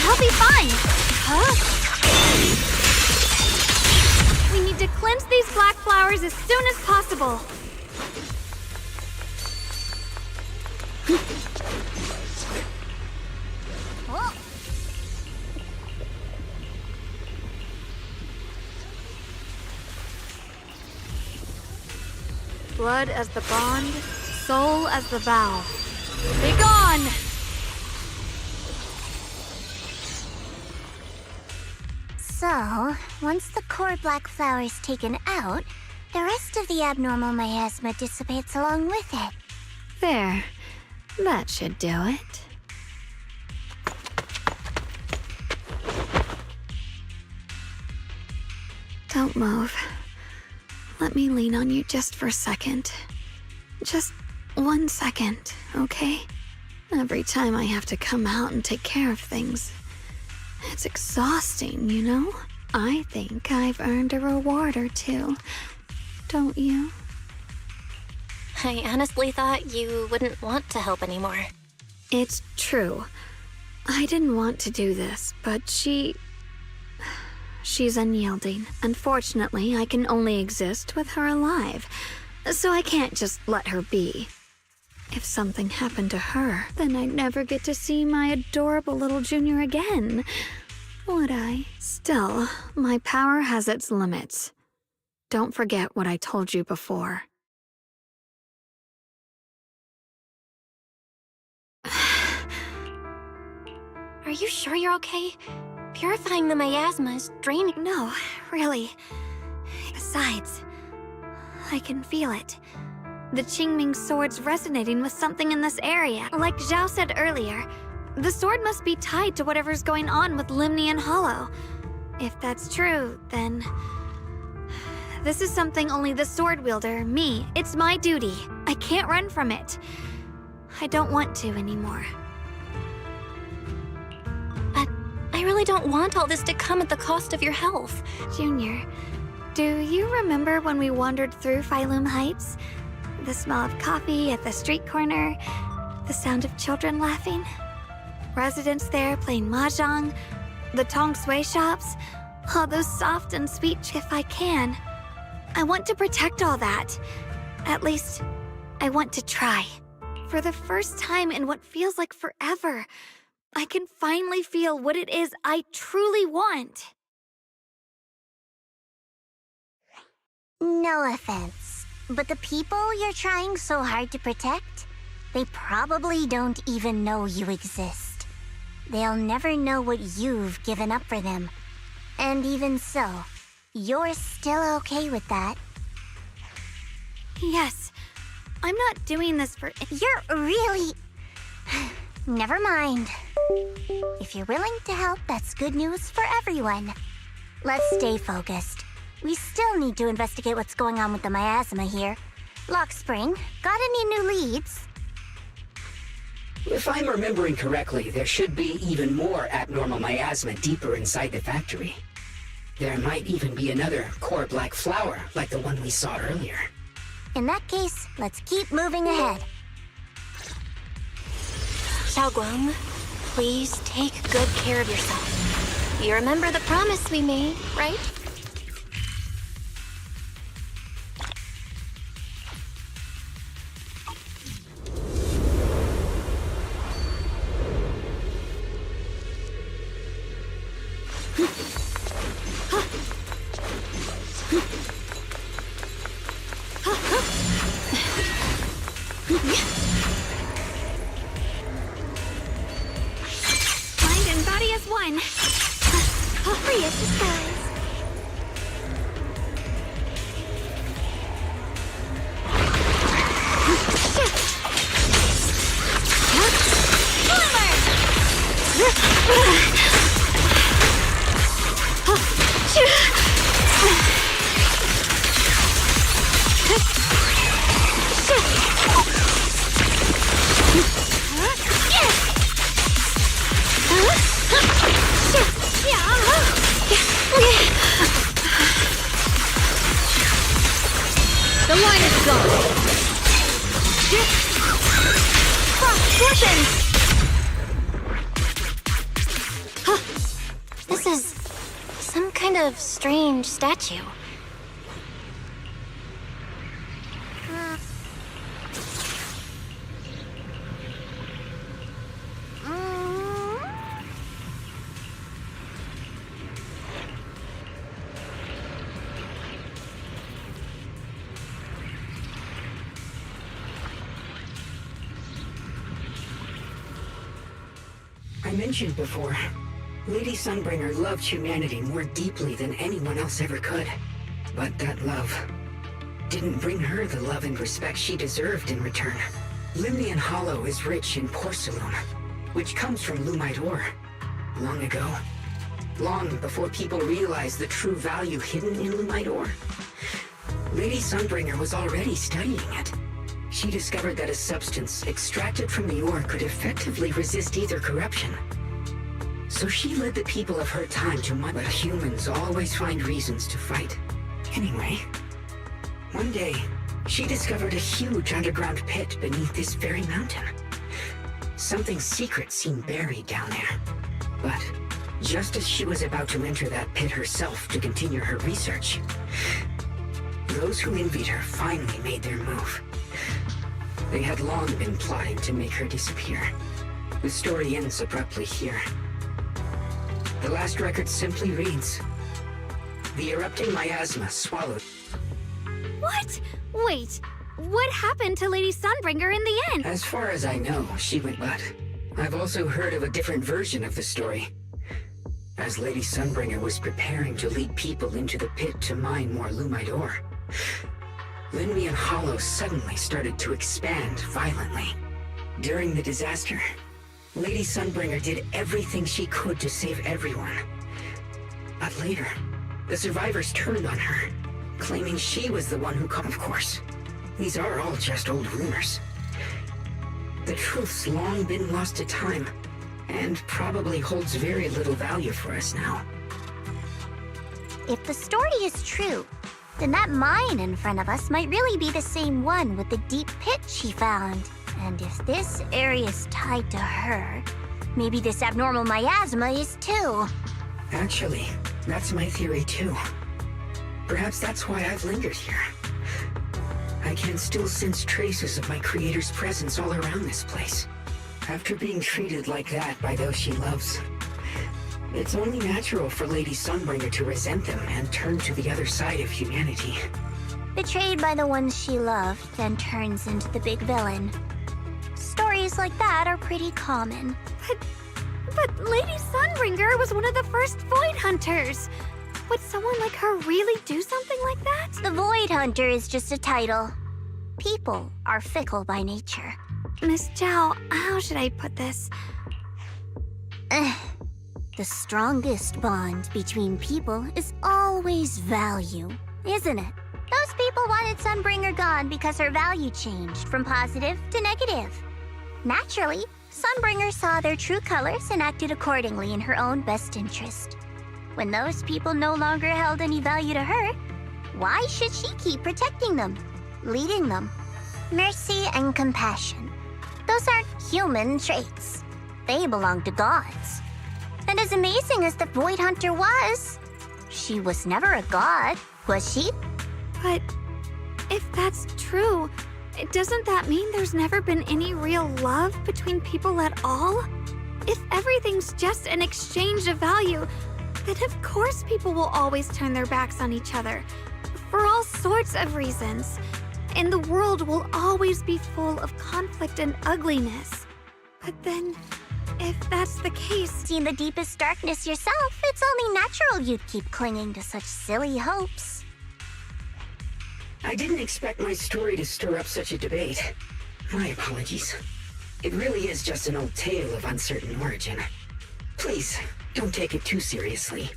I'll be fine. We need to cleanse these black flowers as soon as possible. Blood as the bond, soul as the vow. Be gone! So, once the core black flower is taken out, the rest of the abnormal miasma dissipates along with it. There. That should do it. Don't move. Let me lean on you just for a second. Just 1 second, okay? Every time I have to come out and take care of things, it's exhausting, you know? I think I've earned a reward or two. Don't you? I honestly thought you wouldn't want to help anymore. It's true. I didn't want to do this, but she's unyielding. Unfortunately, I can only exist with her alive, so I can't just let her be. If something happened to her, then I'd never get to see my adorable little junior again, would I? Still, my power has its limits. Don't forget what I told you before. Are you sure you're okay? Purifying the miasma is draining. No, really. Besides, I can feel it. The Qingming sword's resonating with something in this area. Like Zhao said earlier, the sword must be tied to whatever's going on with Limney and Hollow. If that's true, then this is something only the sword wielder, me, it's my duty. I can't run from it. I don't want to anymore. But I really don't want all this to come at the cost of your health. Junior, do you remember when we wandered through Phylum Heights? The smell of coffee at the street corner, the sound of children laughing, residents there playing mahjong, the Tong Sui shops, all those soft and sweet if I can. I want to protect all that. At least, I want to try. For the first time in what feels like forever, I can finally feel what it is I truly want. No offense, but the people you're trying so hard to protect, they probably don't even know you exist. They'll never know what you've given up for them. And even so, you're still okay with that. Yes, I'm not doing this for... You're really... Never mind. If you're willing to help, that's good news for everyone. Let's stay focused. We still need to investigate what's going on with the miasma here. Lockspring, got any new leads? If I'm remembering correctly, there should be even more abnormal miasma deeper inside the factory. There might even be another core black flower, like the one we saw earlier. In that case, let's keep moving ahead. Xiaoguang, please take good care of yourself. You remember the promise we made, right? glorious disguise. The line is gone. This is some kind of strange statue. I mentioned before, Lady Sunbringer loved humanity more deeply than anyone else ever could. But that love didn't bring her the love and respect she deserved in return. Limnian Hollow is rich in porcelain, which comes from Lumite ore. Long ago, long before people realized the true value hidden in Lumite ore, Lady Sunbringer was already studying it. She discovered that a substance extracted from the ore could effectively resist either corruption. So she led the people of her time to mine, but humans always find reasons to fight. Anyway, one day, she discovered a huge underground pit beneath this very mountain. Something secret seemed buried down there. But just as she was about to enter that pit herself to continue her research, those who envied her finally made their move. They had long been plotting to make her disappear. The story ends abruptly here. The last record simply reads, "The erupting miasma swallowed." What? Wait, what happened to Lady Sunbringer in the end? As far as I know, she went but I've also heard of a different version of the story. As Lady Sunbringer was preparing to lead people into the pit to mine more Lumite ore, Limnian Hollow suddenly started to expand violently. During the disaster, Lady Sunbringer did everything she could to save everyone. But later, the survivors turned on her, claiming she was the one who caused. Of course, these are all just old rumors. The truth's long been lost to time, and probably holds very little value for us now. If the story is true, then that mine in front of us might really be the same one with the deep pit she found. And if this area is tied to her, maybe this abnormal miasma is too. Actually, that's my theory too. Perhaps that's why I've lingered here. I can still sense traces of my creator's presence all around this place. After being treated like that by those she loves, it's only natural for Lady Sunbringer to resent them and turn to the other side of humanity. Betrayed by the ones she loved, then turns into the big villain. Stories like that are pretty common. But Lady Sunbringer was one of the first Void Hunters. Would someone like her really do something like that? The Void Hunter is just a title. People are fickle by nature. Miss Zhao, how should I put this? The strongest bond between people is always value, isn't it? Those people wanted Sunbringer gone because her value changed from positive to negative. Naturally, Sunbringer saw their true colors and acted accordingly in her own best interest. When those people no longer held any value to her, why should she keep protecting them, leading them? Mercy and compassion. Those aren't human traits. They belong to gods. And as amazing as the Void Hunter was, she was never a god, was she? But if that's true, doesn't that mean there's never been any real love between people at all? If everything's just an exchange of value, then of course people will always turn their backs on each other, for all sorts of reasons. And the world will always be full of conflict and ugliness. But then, If that's the case... In the deepest darkness yourself, it's only natural you'd keep clinging to such silly hopes. I didn't expect my story to stir up such a debate. My apologies. It really is just an old tale of uncertain origin. Please, don't take it too seriously.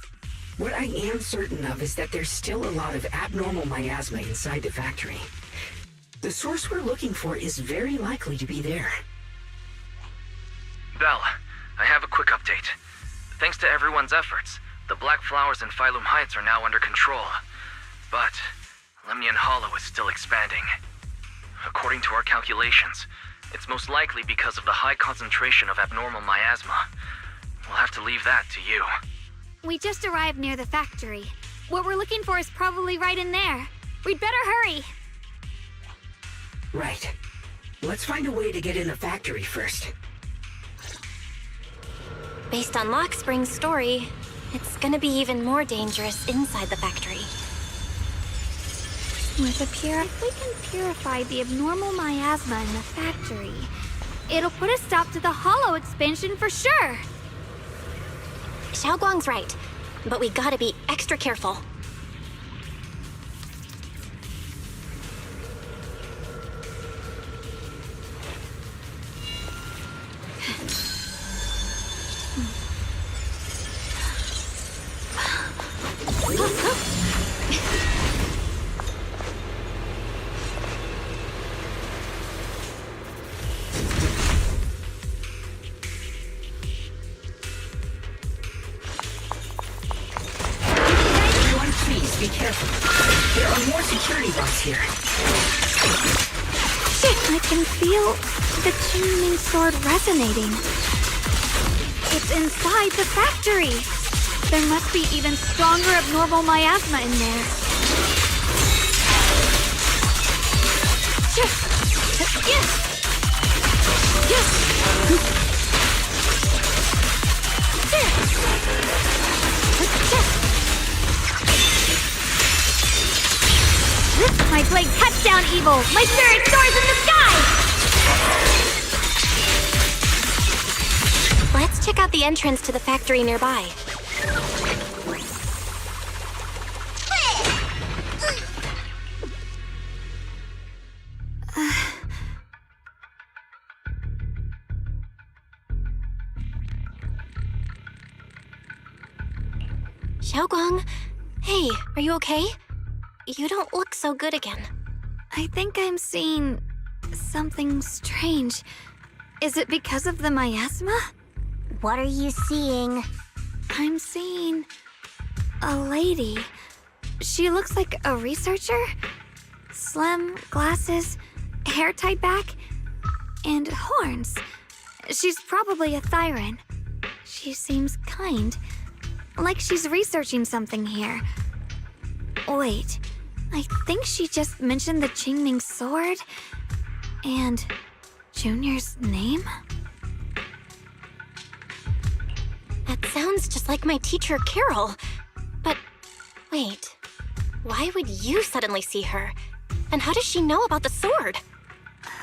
What I am certain of is that there's still a lot of abnormal miasma inside the factory. The source we're looking for is very likely to be there. Belle, I have a quick update. Thanks to everyone's efforts, the Black Flowers in Phylum Heights are now under control. But Lemnian Hollow is still expanding. According to our calculations, it's most likely because of the high concentration of abnormal miasma. We'll have to leave that to you. We just arrived near the factory. What we're looking for is probably right in there. We'd better hurry. Right. Let's find a way to get in the factory first. Based on Lockspring's story, it's gonna be even more dangerous inside the factory. If we can purify the abnormal miasma in the factory, it'll put a stop to the Hollow expansion for sure. Xiaoguang's right, but we gotta be extra careful. Everyone, please be careful. There are more security guards here. Shit, I can feel the Timeee sword resonating. It's inside the factory. There must be even stronger abnormal miasma in there. My blade cuts down evil! My spirit soars in the sky! Let's check out the entrance to the factory nearby. Xiaoguang, hey, are you okay? You don't look so good again. I think I'm seeing something strange. Is it because of the miasma? What are you seeing? I'm seeing a lady. She looks like a researcher. Slim, glasses, hair tied back, and horns. She's probably a Thyran. She seems kind, like she's researching something here. Wait, I think she just mentioned the Qingming sword and Junior's name? That sounds just like my teacher, Carol. But wait, why would you suddenly see her? And how does she know about the sword?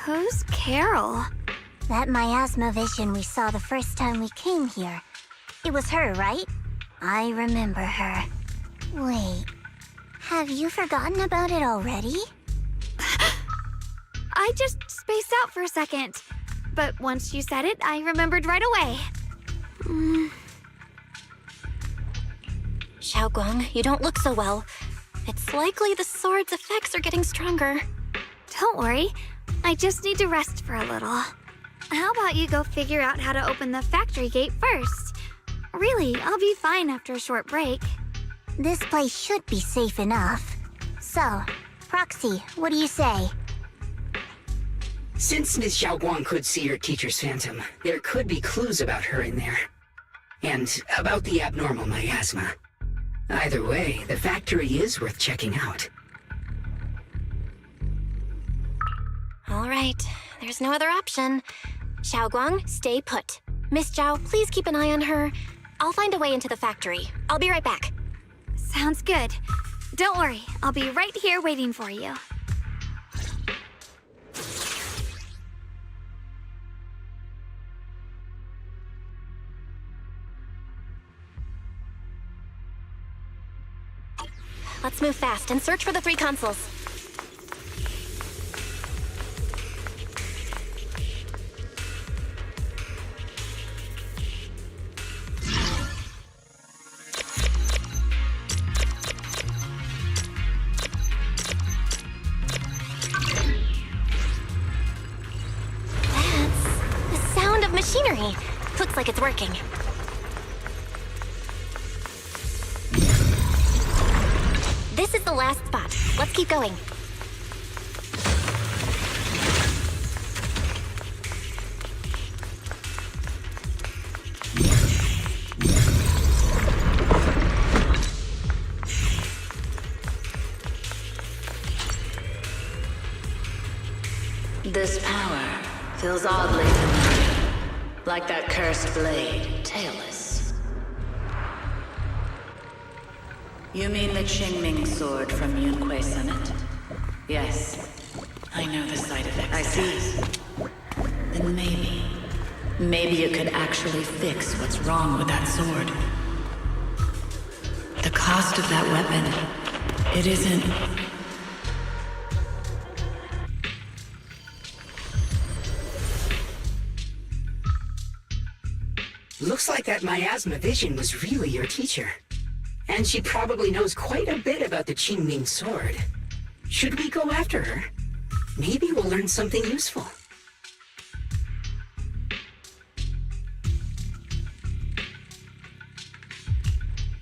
Who's Carol? That miasma vision we saw the first time we came here. It was her, right? I remember her. Wait, have you forgotten about it already? I just spaced out for a second. But once you said it, I remembered right away. Xiaoguang, you don't look so well. It's likely the sword's effects are getting stronger. Don't worry. I just need to rest for a little. How about you go figure out how to open the factory gate first? Really, I'll be fine after a short break. This place should be safe enough. So, Proxy, what do you say? Since Ms. Xiaoguang could see her teacher's phantom, there could be clues about her in there. And about the abnormal miasma. Either way, the factory is worth checking out. All right, there's no other option. Xiaoguang, stay put. Miss Zhao, please keep an eye on her. I'll find a way into the factory. I'll be right back. Sounds good. Don't worry, I'll be right here waiting for you. let's move fast and search for the 3 consoles. That's the sound of machinery. Looks like it's working. This is the last spot. Let's keep going. This power feels oddly familiar. Like that cursed blade, tailless. You mean the Qingming sword from Yunquei Summit? Yes. I know the side effects. I see. Then maybe you could actually fix what's wrong with that sword. The cost of that weapon, it isn't... Looks like that miasma vision was really your teacher. And she probably knows quite a bit about the Qingming sword. Should we go after her? Maybe we'll learn something useful.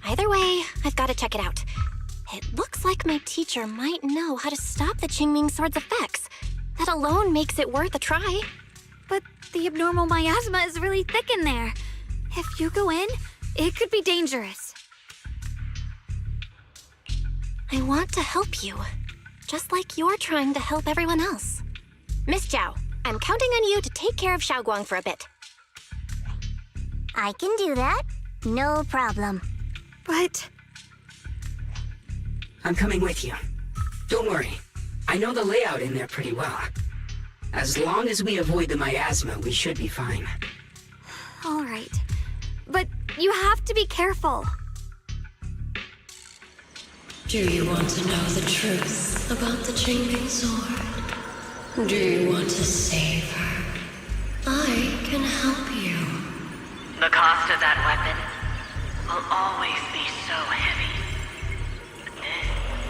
Either way, I've got to check it out. It looks like my teacher might know how to stop the Qingming sword's effects. That alone makes it worth a try. But the abnormal miasma is really thick in there. If you go in, it could be dangerous. I want to help you, just like you're trying to help everyone else. Miss Zhao, I'm counting on you to take care of Xiaoguang for a bit. I can do that. No problem. But... I'm coming with you. Don't worry. I know the layout in there pretty well. As long as we avoid the miasma, we should be fine. all right. But you have to be careful. Do you want to know the truth about the Qingming sword? Do you want to save her? I can help you. The cost of that weapon will always be so heavy.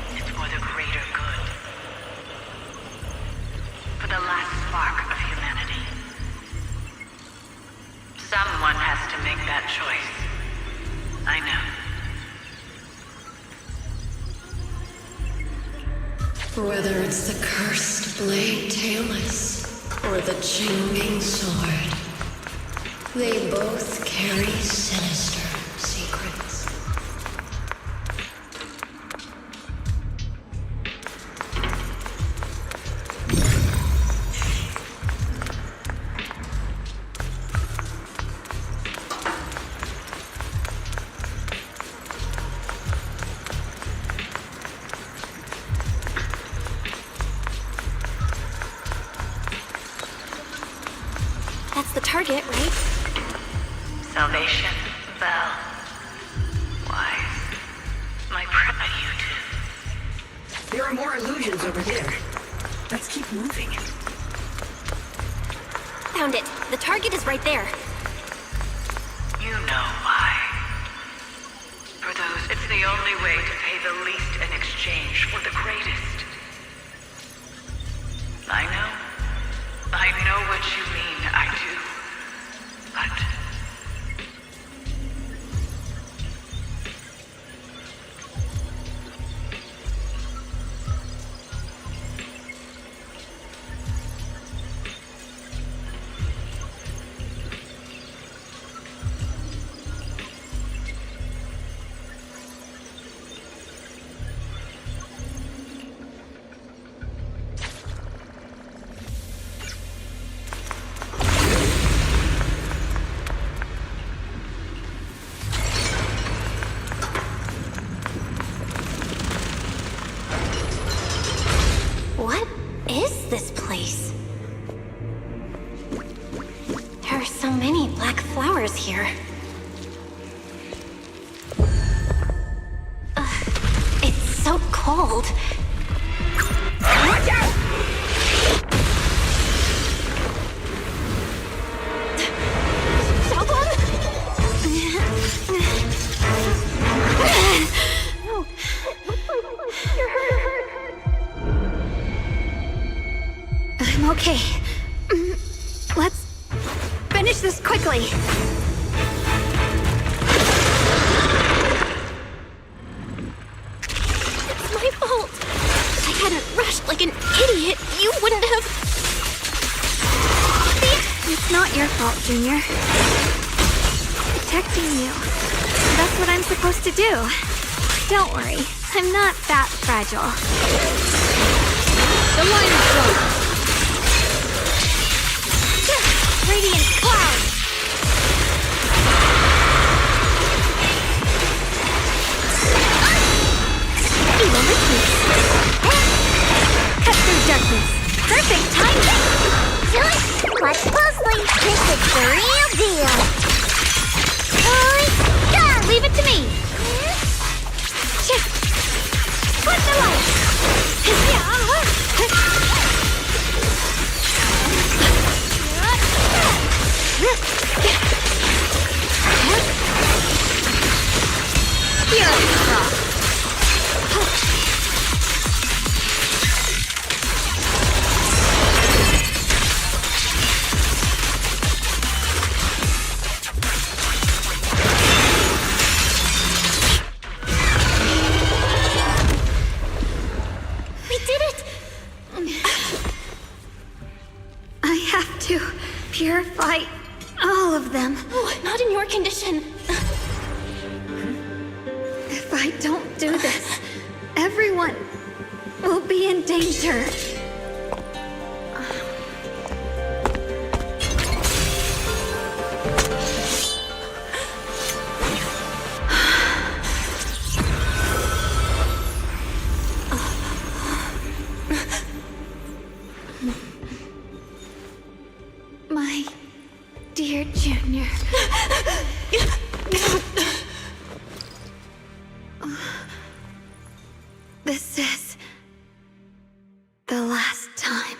This is for the greater good. For the last spark of humanity. Someone has to make that choice. I know. Whether it's the cursed blade tailless or the Qingming sword, they both carry sinister secrets. That's the target, right? Salvation, Bell. Wise. My prelude. There are more illusions over there. Let's keep moving. Found it. The target is right there. You know why. For those, it's the only way to pay the least in exchange for the greatest. I know what you mean, I do. But... fault. Watch out! I'm okay. Let's finish this quickly. It's my fault. If I hadn't rushed like an idiot, you wouldn't have... It's not your fault, Junior. Protecting you. That's what I'm supposed to do. Don't worry, I'm not that fragile. The line is drawn. Radiant cloud! Evil witness. Cut through darkness. Perfect timing! Watch closely. This is the real deal. Yeah, leave it to me. Put the light. Here I rock. We did it! I have to purify all of them. Oh, not in your condition. If I don't do this, everyone will be in danger. My dear Junior. This is the last time.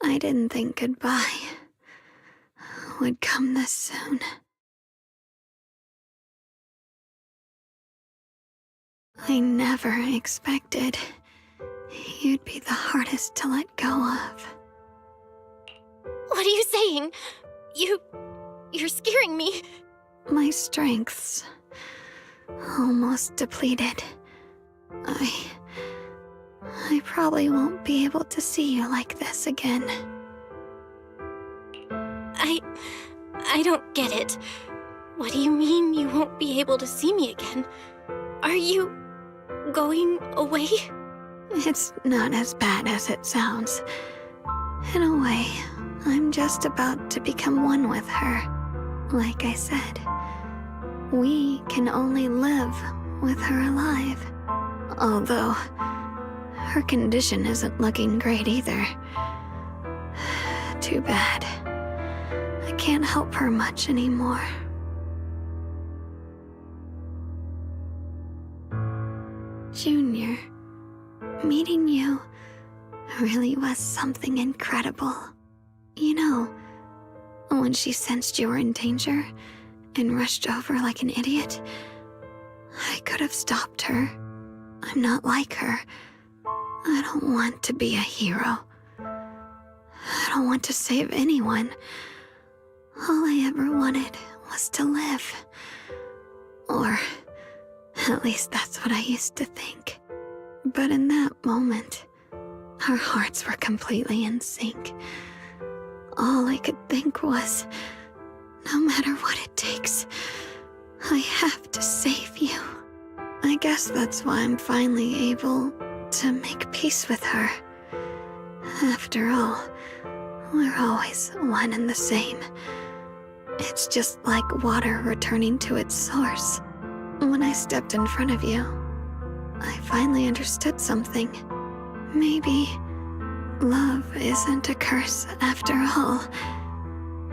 I didn't think goodbye would come this soon. I never expected you'd be the hardest to let go of. What are you saying? You're scaring me. My strength's almost depleted. I probably won't be able to see you like this again. I don't get it. What do you mean you won't be able to see me again? Are you going away? It's not as bad as it sounds. In a way, I'm just about to become one with her. Like I said, we can only live with her alive. Although, her condition isn't looking great either. Too bad. I can't help her much anymore. Junior, meeting you really was something incredible. You know, when she sensed you were in danger and rushed over like an idiot, I could have stopped her. I'm not like her. I don't want to be a hero. I don't want to save anyone. All I ever wanted was to live. Or at least that's what I used to think. But in that moment, our hearts were completely in sync. All I could think was, no matter what it takes, I have to save you. I guess that's why I'm finally able to make peace with her. After all, we're always one and the same. It's just like water returning to its source. When I stepped in front of you, I finally understood something. Maybe Love isn't a curse after all.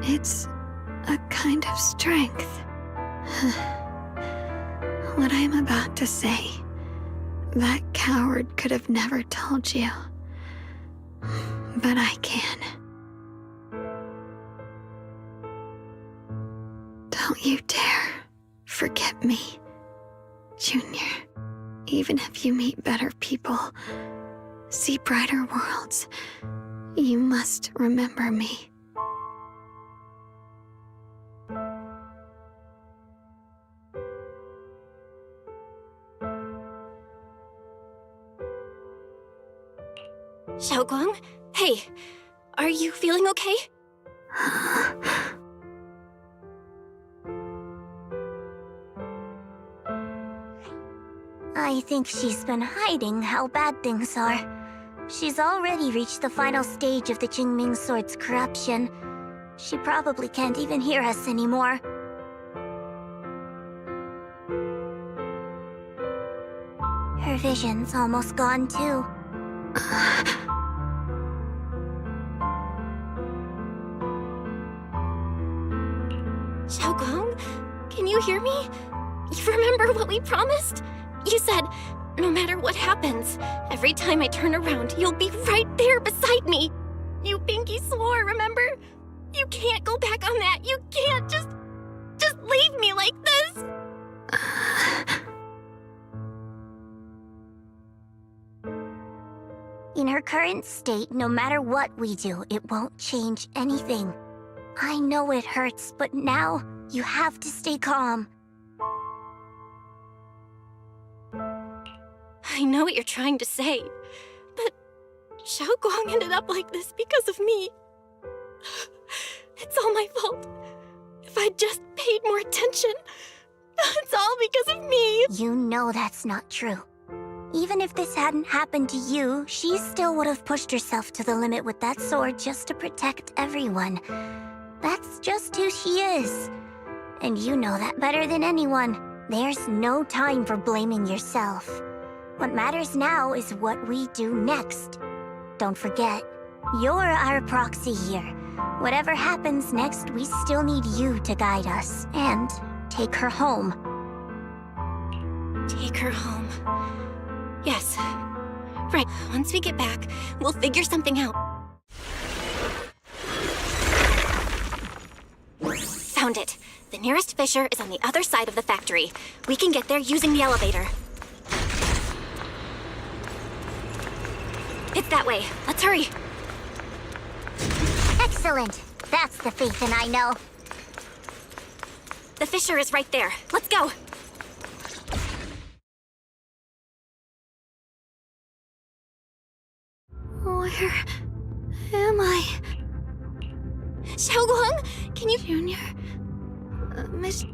It's a kind of strength. What I'm about to say, that coward could have never told you. But I can. Don't you dare forget me, Junior. Even if you meet better people, see brighter worlds, you must remember me. Xiaoguang? Hey, are you feeling okay? I think she's been hiding how bad things are. She's already reached the final stage of the Qingming Sword's corruption. She probably can't even hear us anymore. Her vision's almost gone too. Xiaoguang, can you hear me? You remember what we promised? You said, no matter what happens, every time I turn around, you'll be right there beside me. You pinky swore, remember? You can't go back on that. You can't just leave me like this. In her current state, no matter what we do, it won't change anything. I know it hurts, but now you have to stay calm. I know what you're trying to say, but Xiaoguang ended up like this because of me. It's all my fault. If I'd just paid more attention, it's all because of me. You know that's not true. Even if this hadn't happened to you, she still would have pushed herself to the limit with that sword just to protect everyone. That's just who she is. And you know that better than anyone. There's no time for blaming yourself. What matters now is what we do next. Don't forget, you're our proxy here. Whatever happens next, we still need you to guide us and take her home. Take her home. Yes. Right. Once we get back, we'll figure something out. Found it. The nearest fissure is on the other side of the factory. We can get there using the elevator. It's that way. Let's hurry. Excellent. That's the Phaethon I know. The fissure is right there. Let's go. Where am I? Xiaoguang, can you... Junior? Miss...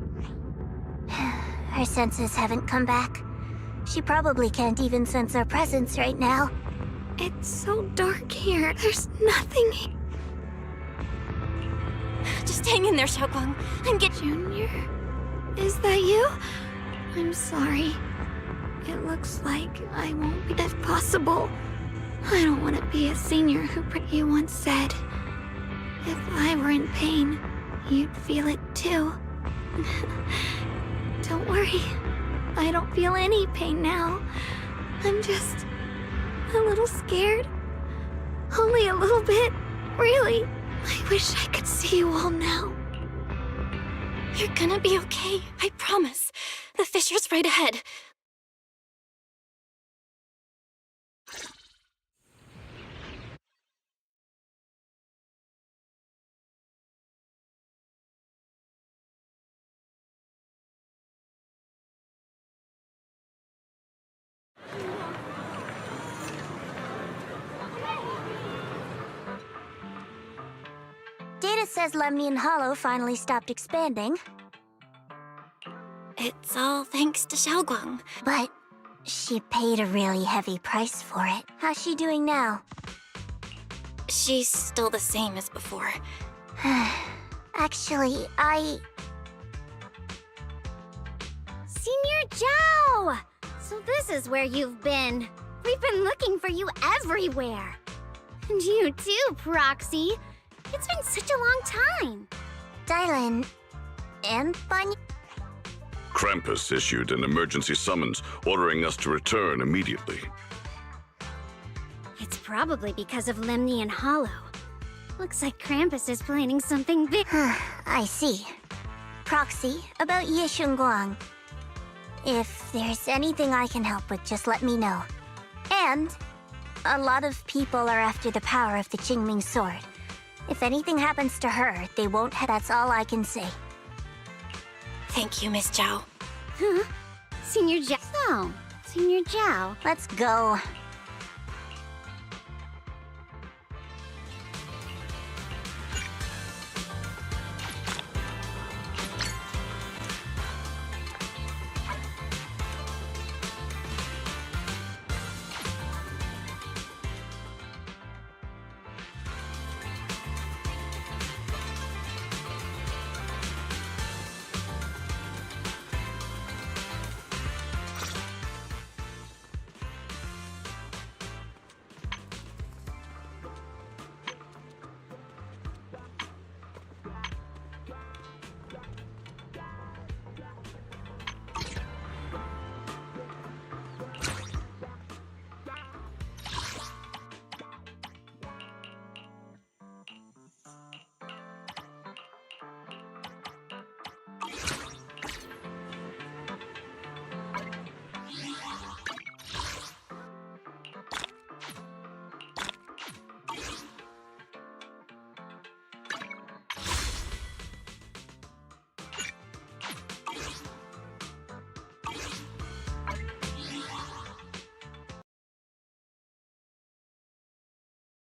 Her senses haven't come back. She probably can't even sense our presence right now. It's so dark here. There's nothing. Just hang in there, Xiaoguang. I'm getting... Junior? Is that you? I'm sorry. It looks like I won't be if possible. I don't want to be a senior who you once said. If I were in pain, you'd feel it too. Don't worry. I don't feel any pain now. I'm just a little scared. Only a little bit, really. I wish I could see you all now. You're gonna be okay, I promise. The fissure's right ahead. Data says Lemnian Hollow finally stopped expanding. It's all thanks to Xiaoguang. But she paid a really heavy price for it. How's she doing now? She's still the same as before. Actually, Senior Zhao! So this is where you've been. We've been looking for you everywhere. And you too, Proxy. It's been such a long time. Dylan. And Bunny. Krampus issued an emergency summons ordering us to return immediately. It's probably because of Lemny and Hollow. Looks like Krampus is planning something big. I see. Proxy, about Ye Shunguang. If there's anything I can help with, just let me know. And a lot of people are after the power of the Qingming sword. If anything happens to her, they won't have. That's all I can say. Thank you, Miss Zhao. Huh? Senior Zhao. So, Senior Zhao. Let's go.